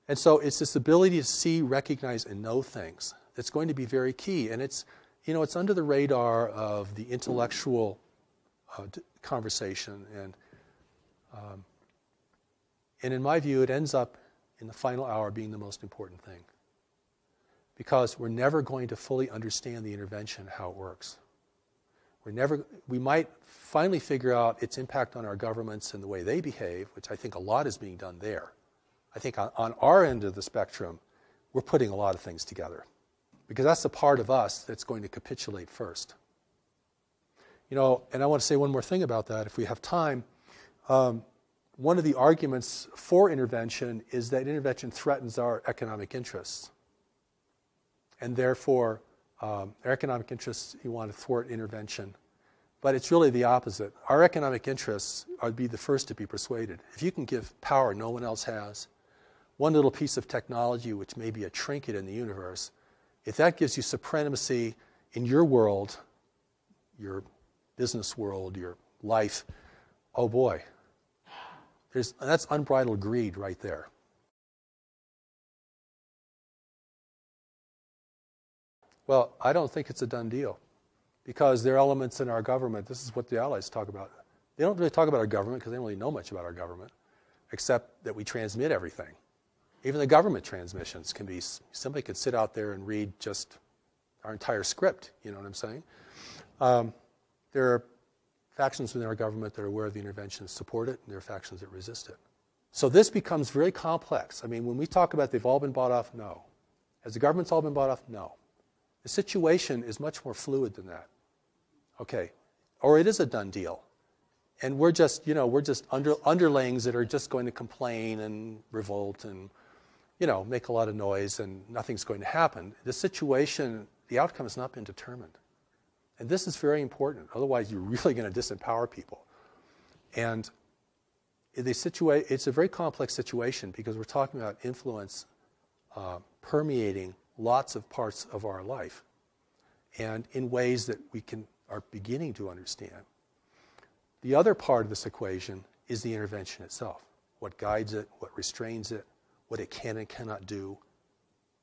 Speaker 1: And so it's this ability to see, recognize, and know things that's going to be very key. And it's, you know, it's under the radar of the intellectual conversation. And in my view, it ends up in the final hour being the most important thing. Because we're never going to fully understand the intervention, how it works. We might finally figure out its impact on our governments and the way they behave, which I think a lot is being done there. I think on our end of the spectrum, we're putting a lot of things together. Because that's the part of us that's going to capitulate first. You know, and I want to say one more thing about that, if we have time. One of the arguments for intervention is that intervention threatens our economic interests. And therefore, our economic interests, you want to thwart intervention. But it's really the opposite. Our economic interests would be the first to be persuaded. If you can give power no one else has, one little piece of technology, which may be a trinket in the universe, if that gives you supremacy in your world, your business world, your life, oh boy, that's unbridled greed right there. Well, I don't think it's a done deal because there are elements in our government, this is what the Allies talk about. They don't really talk about our government because they don't really know much about our government, except that we transmit everything. Even the government transmissions can be, somebody could sit out there and read just our entire script, you know what I'm saying? There are factions within our government that are aware of the intervention and support it, and there are factions that resist it. So this becomes very complex. I mean, when we talk about they've all been bought off, no. Has the government's all been bought off? No. The situation is much more fluid than that. Okay. Or it is a done deal. And we're just, you know, underlings that are just going to complain and revolt and, you know, make a lot of noise and nothing's going to happen. The situation, the outcome has not been determined. And this is very important. Otherwise, you're really going to disempower people. And it's a very complex situation because we're talking about influence permeating lots of parts of our life and in ways that we are beginning to understand. The other part of this equation is the intervention itself. What guides it, what restrains it, what it can and cannot do,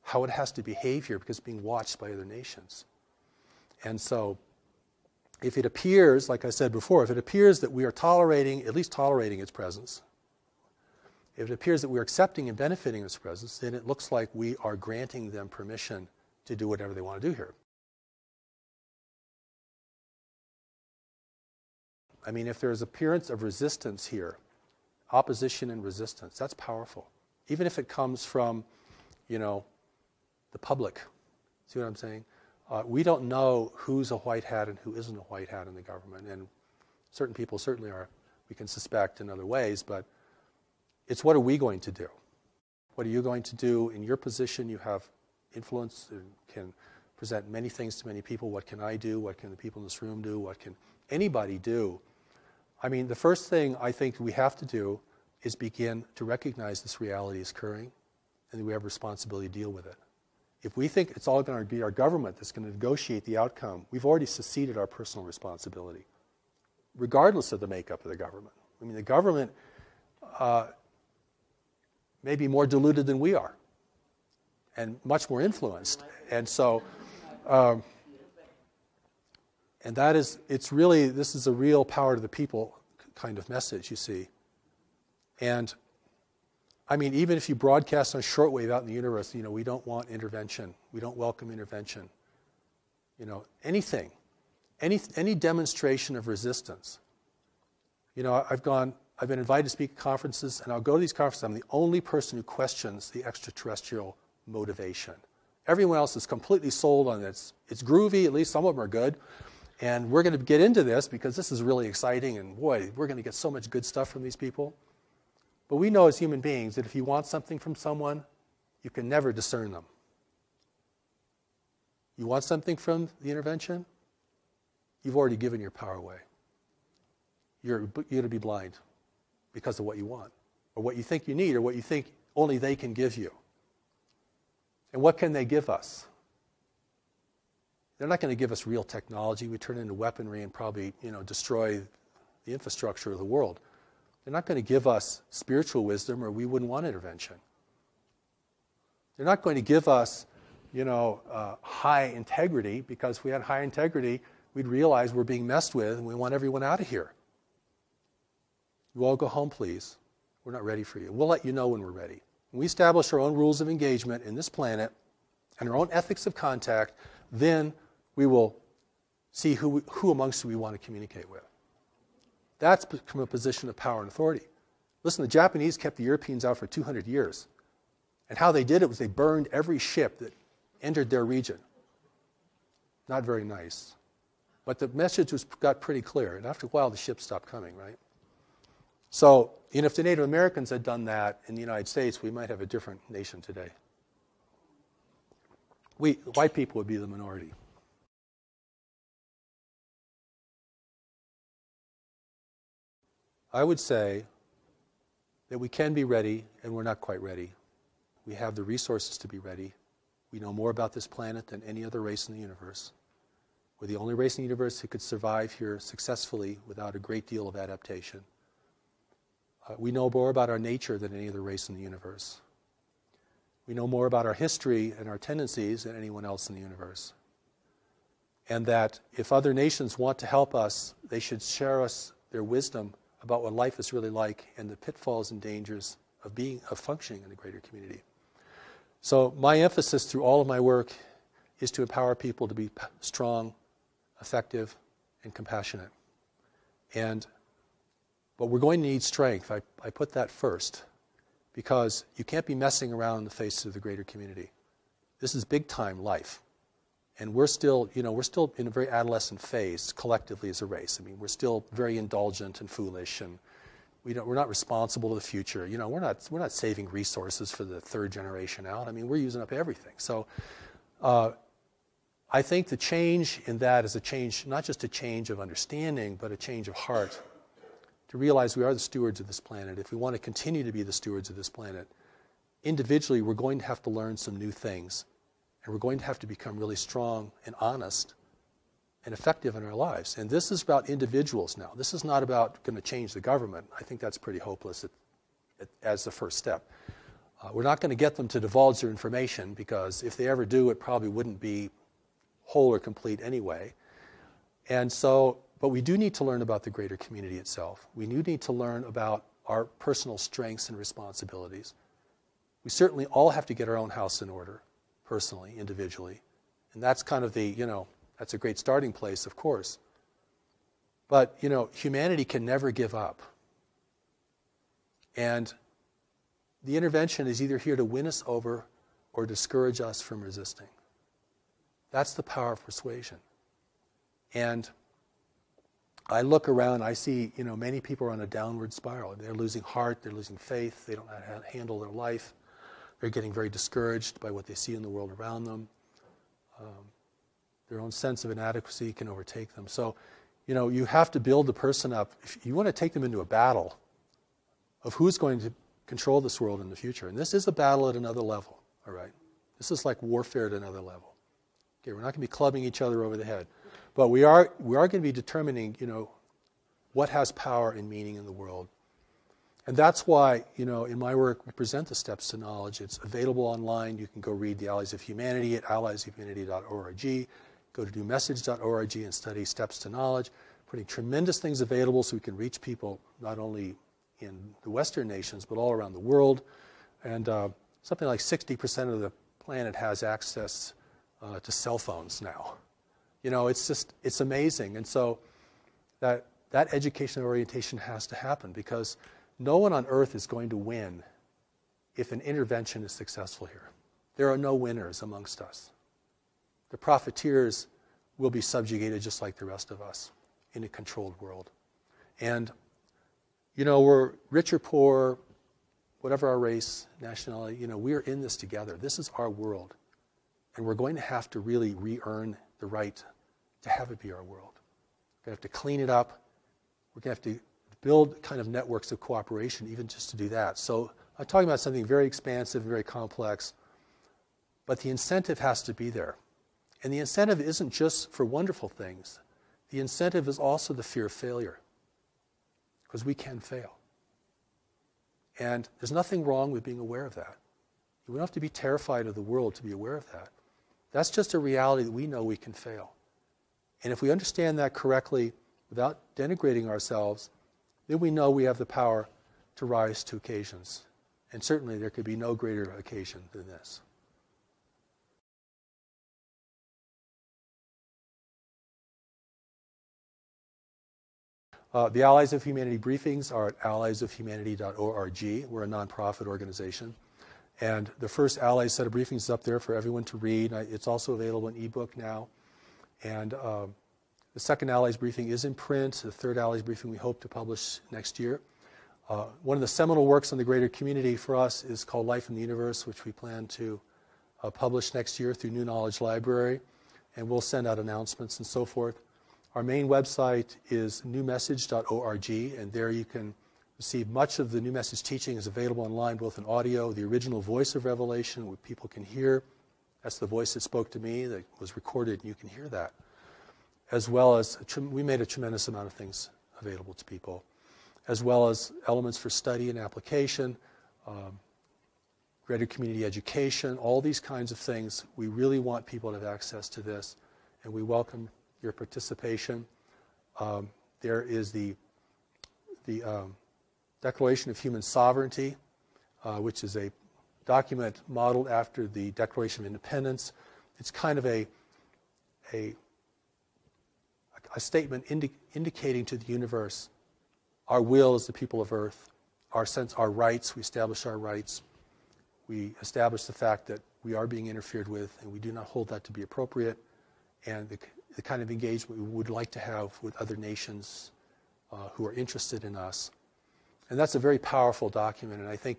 Speaker 1: how it has to behave here because it's being watched by other nations. And so if it appears, like I said before, if it appears that we are at least tolerating its presence, if it appears that we're accepting and benefiting its presence, then it looks like we are granting them permission to do whatever they want to do here. I mean, if there's appearance of resistance here, opposition and resistance, that's powerful. Even if it comes from, you know, the public. See what I'm saying? We don't know who's a white hat and who isn't a white hat in the government. And certain people certainly are, we can suspect in other ways, but it's what are we going to do? What are you going to do? In your position, you have influence and can present many things to many people. What can I do? What can the people in this room do? What can anybody do? I mean, the first thing I think we have to do is begin to recognize this reality is occurring and that we have a responsibility to deal with it. If we think it's all going to be our government that's going to negotiate the outcome, we've already seceded our personal responsibility, regardless of the makeup of the government. I mean, the government may be more diluted than we are and much more influenced. And so, and that is, this is a real power to the people kind of message, you see. And I mean, even if you broadcast on shortwave out in the universe, you know, we don't want intervention. We don't welcome intervention. You know, anything, any demonstration of resistance. You know, I've been invited to speak at conferences, and I'll go to these conferences. I'm the only person who questions the extraterrestrial motivation. Everyone else is completely sold on it. It's groovy, at least some of them are good. And we're going to get into this because this is really exciting, and boy, we're going to get so much good stuff from these people. But we know as human beings that if you want something from someone, you can never discern them. You want something from the intervention? You've already given your power away. You're going to be blind because of what you want, or what you think you need, or what you think only they can give you. And what can they give us? They're not going to give us real technology. We turn into weaponry and probably, destroy the infrastructure of the world. They're not going to give us spiritual wisdom, or we wouldn't want intervention. They're not going to give us, high integrity, because if we had high integrity, we'd realize we're being messed with and we want everyone out of here. You all go home, please. We're not ready for you. We'll let you know when we're ready. When we establish our own rules of engagement in this planet and our own ethics of contact, then we will see who amongst you we want to communicate with. That's from a position of power and authority. Listen, the Japanese kept the Europeans out for 200 years. And how they did it was they burned every ship that entered their region. Not very nice. But the message got pretty clear. And after a while, the ships stopped coming, right? So, if the Native Americans had done that in the United States, we might have a different nation today. White people would be the minority. I would say that we can be ready, and we're not quite ready. We have the resources to be ready. We know more about this planet than any other race in the universe. We're the only race in the universe who could survive here successfully without a great deal of adaptation. We know more about our nature than any other race in the universe. We know more about our history and our tendencies than anyone else in the universe. And that if other nations want to help us, they should share us their wisdom about what life is really like and the pitfalls and dangers of functioning in a greater community. So my emphasis through all of my work is to empower people to be strong, effective, and compassionate. But we're going to need strength. I put that first, because you can't be messing around in the face of the greater community. This is big time life. And we're still in a very adolescent phase collectively as a race. I mean, we're still very indulgent and foolish, and we're not responsible to the future. We're not saving resources for the third generation out. I mean, we're using up everything. So I think the change in that is a change, not just a change of understanding, but a change of heart, to realize we are the stewards of this planet. If we want to continue to be the stewards of this planet, individually we're going to have to learn some new things. And we're going to have to become really strong and honest and effective in our lives. And this is about individuals now. This is not about going to change the government. I think that's pretty hopeless as the first step. We're not going to get them to divulge their information, because if they ever do, it probably wouldn't be whole or complete anyway. And so, but we do need to learn about the greater community itself. We do need to learn about our personal strengths and responsibilities. We certainly all have to get our own house in order, personally, individually. And that's kind of that's a great starting place, of course. But, humanity can never give up. And the intervention is either here to win us over or discourage us from resisting. That's the power of persuasion. And I look around, I see, many people are on a downward spiral. They're losing heart, they're losing faith, they don't know how to handle their life. They're getting very discouraged by what they see in the world around them. Their own sense of inadequacy can overtake them. So, you have to build the person up. If you want to take them into a battle of who's going to control this world in the future. And this is a battle at another level, all right? This is like warfare at another level. Okay, we're not going to be clubbing each other over the head. But we are going to be determining, what has power and meaning in the world. And that's why, in my work, we present the Steps to Knowledge. It's available online. You can go read The Allies of Humanity at alliesofhumanity.org. Go to newmessage.org and study Steps to Knowledge. Putting tremendous things available so we can reach people not only in the Western nations, but all around the world. And something like 60% of the planet has access to cell phones now. It's amazing. And so that educational orientation has to happen, because no one on earth is going to win if an intervention is successful here. There are no winners amongst us. The profiteers will be subjugated just like the rest of us in a controlled world. And, we're rich or poor, whatever our race, nationality, we are in this together. This is our world. And we're going to have to really re-earn the right to have it be our world. We're going to have to clean it up. We're going to have to build kind of networks of cooperation even just to do that. So I'm talking about something very expansive, very complex, but the incentive has to be there. And the incentive isn't just for wonderful things. The incentive is also the fear of failure, because we can fail. And there's nothing wrong with being aware of that. We don't have to be terrified of the world to be aware of that. That's just a reality that we know we can fail. And if we understand that correctly without denigrating ourselves, then we know we have the power to rise to occasions. And certainly there could be no greater occasion than this. The Allies of Humanity briefings are at alliesofhumanity.org. We're a nonprofit organization. And the first Allies set of briefings is up there for everyone to read. It's also available in ebook now. And the second Allies briefing is in print. The third Allies briefing we hope to publish next year. One of the seminal works on the greater community for us is called Life in the Universe, which we plan to publish next year through New Knowledge Library. And we'll send out announcements and so forth. Our main website is newmessage.org, and there you can receive much of the New Message teaching is available online, both in audio, the original voice of Revelation, what people can hear. That's the voice that spoke to me, that was recorded, and you can hear that. As well as, we made a tremendous amount of things available to people, as well as elements for study and application, greater community education, all these kinds of things. We really want people to have access to this, and we welcome your participation. There is the Declaration of Human Sovereignty, which is a document modeled after the Declaration of Independence. It's kind of a statement indicating to the universe our will as the people of Earth, our rights. We establish our rights. We establish the fact that we are being interfered with, and we do not hold that to be appropriate, and the kind of engagement we would like to have with other nations who are interested in us. And that's a very powerful document, and I think,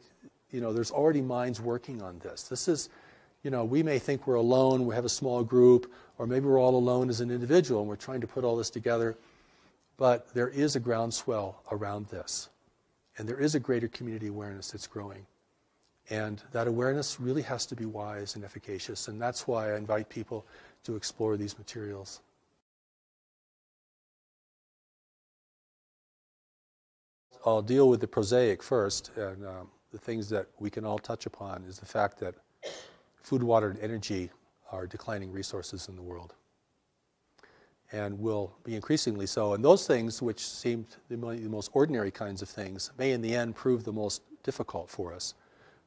Speaker 1: there's already minds working on this. This is, we may think we're alone, we have a small group, or maybe we're all alone as an individual, and we're trying to put all this together, but there is a groundswell around this, and there is a greater community awareness that's growing. And that awareness really has to be wise and efficacious, and that's why I invite people to explore these materials. I'll deal with the prosaic first, and the things that we can all touch upon is the fact that food, water, and energy are declining resources in the world, and will be increasingly so. And those things, which seemed the most ordinary kinds of things, may in the end prove the most difficult for us.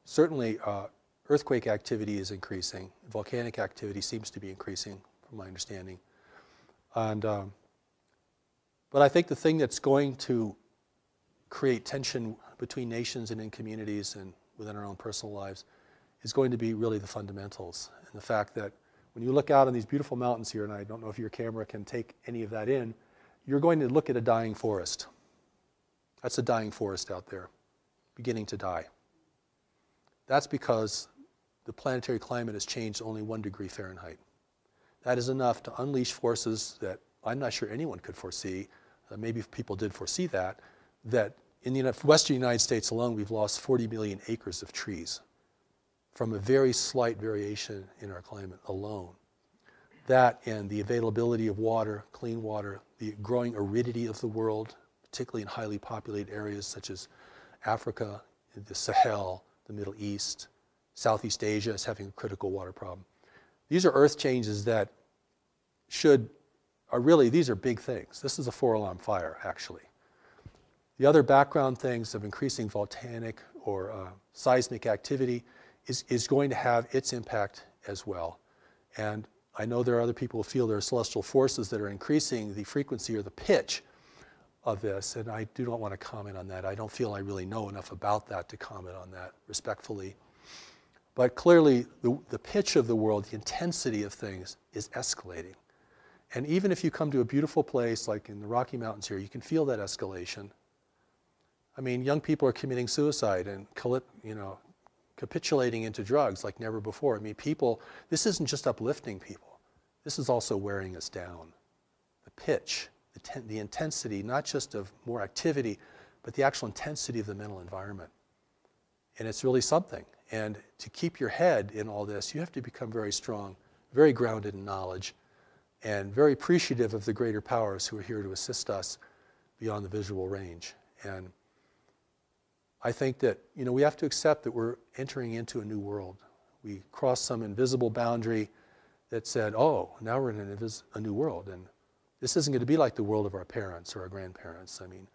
Speaker 1: Certainly, earthquake activity is increasing. Volcanic activity seems to be increasing, from my understanding. And but I think the thing that's going to create tension between nations and in communities and within our own personal lives is going to be really the fundamentals. And the fact that when you look out on these beautiful mountains here, and I don't know if your camera can take any of that in, you're going to look at a dying forest. That's a dying forest out there, beginning to die. That's because the planetary climate has changed only 1 degree Fahrenheit. That is enough to unleash forces that I'm not sure anyone could foresee. Maybe if people did foresee that in the western United States alone, we've lost 40 million acres of trees from a very slight variation in our climate alone. That and the availability of water, clean water, the growing aridity of the world, particularly in highly populated areas such as Africa, the Sahel, the Middle East, Southeast Asia is having a critical water problem. These are earth changes that these are big things. This is a 4-alarm fire, actually. The other background things of increasing volcanic or seismic activity is going to have its impact as well. And I know there are other people who feel there are celestial forces that are increasing the frequency or the pitch of this, and I do not want to comment on that. I don't feel I really know enough about that to comment on that respectfully. But clearly, the pitch of the world, the intensity of things is escalating. And even if you come to a beautiful place like in the Rocky Mountains here, you can feel that escalation. I mean, young people are committing suicide and capitulating into drugs like never before. I mean, this isn't just uplifting people. This is also wearing us down. The pitch, the intensity, not just of more activity, but the actual intensity of the mental environment. And it's really something. And to keep your head in all this, you have to become very strong, very grounded in knowledge, and very appreciative of the greater powers who are here to assist us beyond the visual range. And I think that, we have to accept that we're entering into a new world. We crossed some invisible boundary that said, oh, now we're in a new world. And this isn't going to be like the world of our parents or our grandparents. I mean,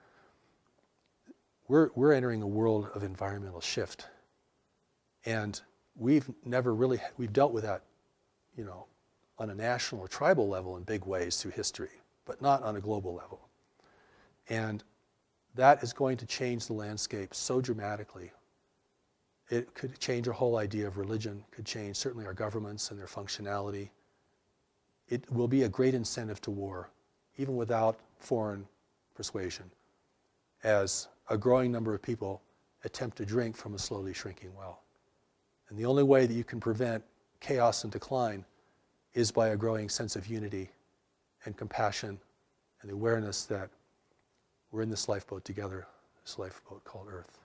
Speaker 1: we're entering a world of environmental shift. And we've dealt with that, on a national or tribal level in big ways through history, but not on a global level. And that is going to change the landscape so dramatically. It could change our whole idea of religion, could change certainly our governments and their functionality. It will be a great incentive to war, even without foreign persuasion, as a growing number of people attempt to drink from a slowly shrinking well. And the only way that you can prevent chaos and decline is by a growing sense of unity and compassion and the awareness that we're in this lifeboat together, this lifeboat called Earth.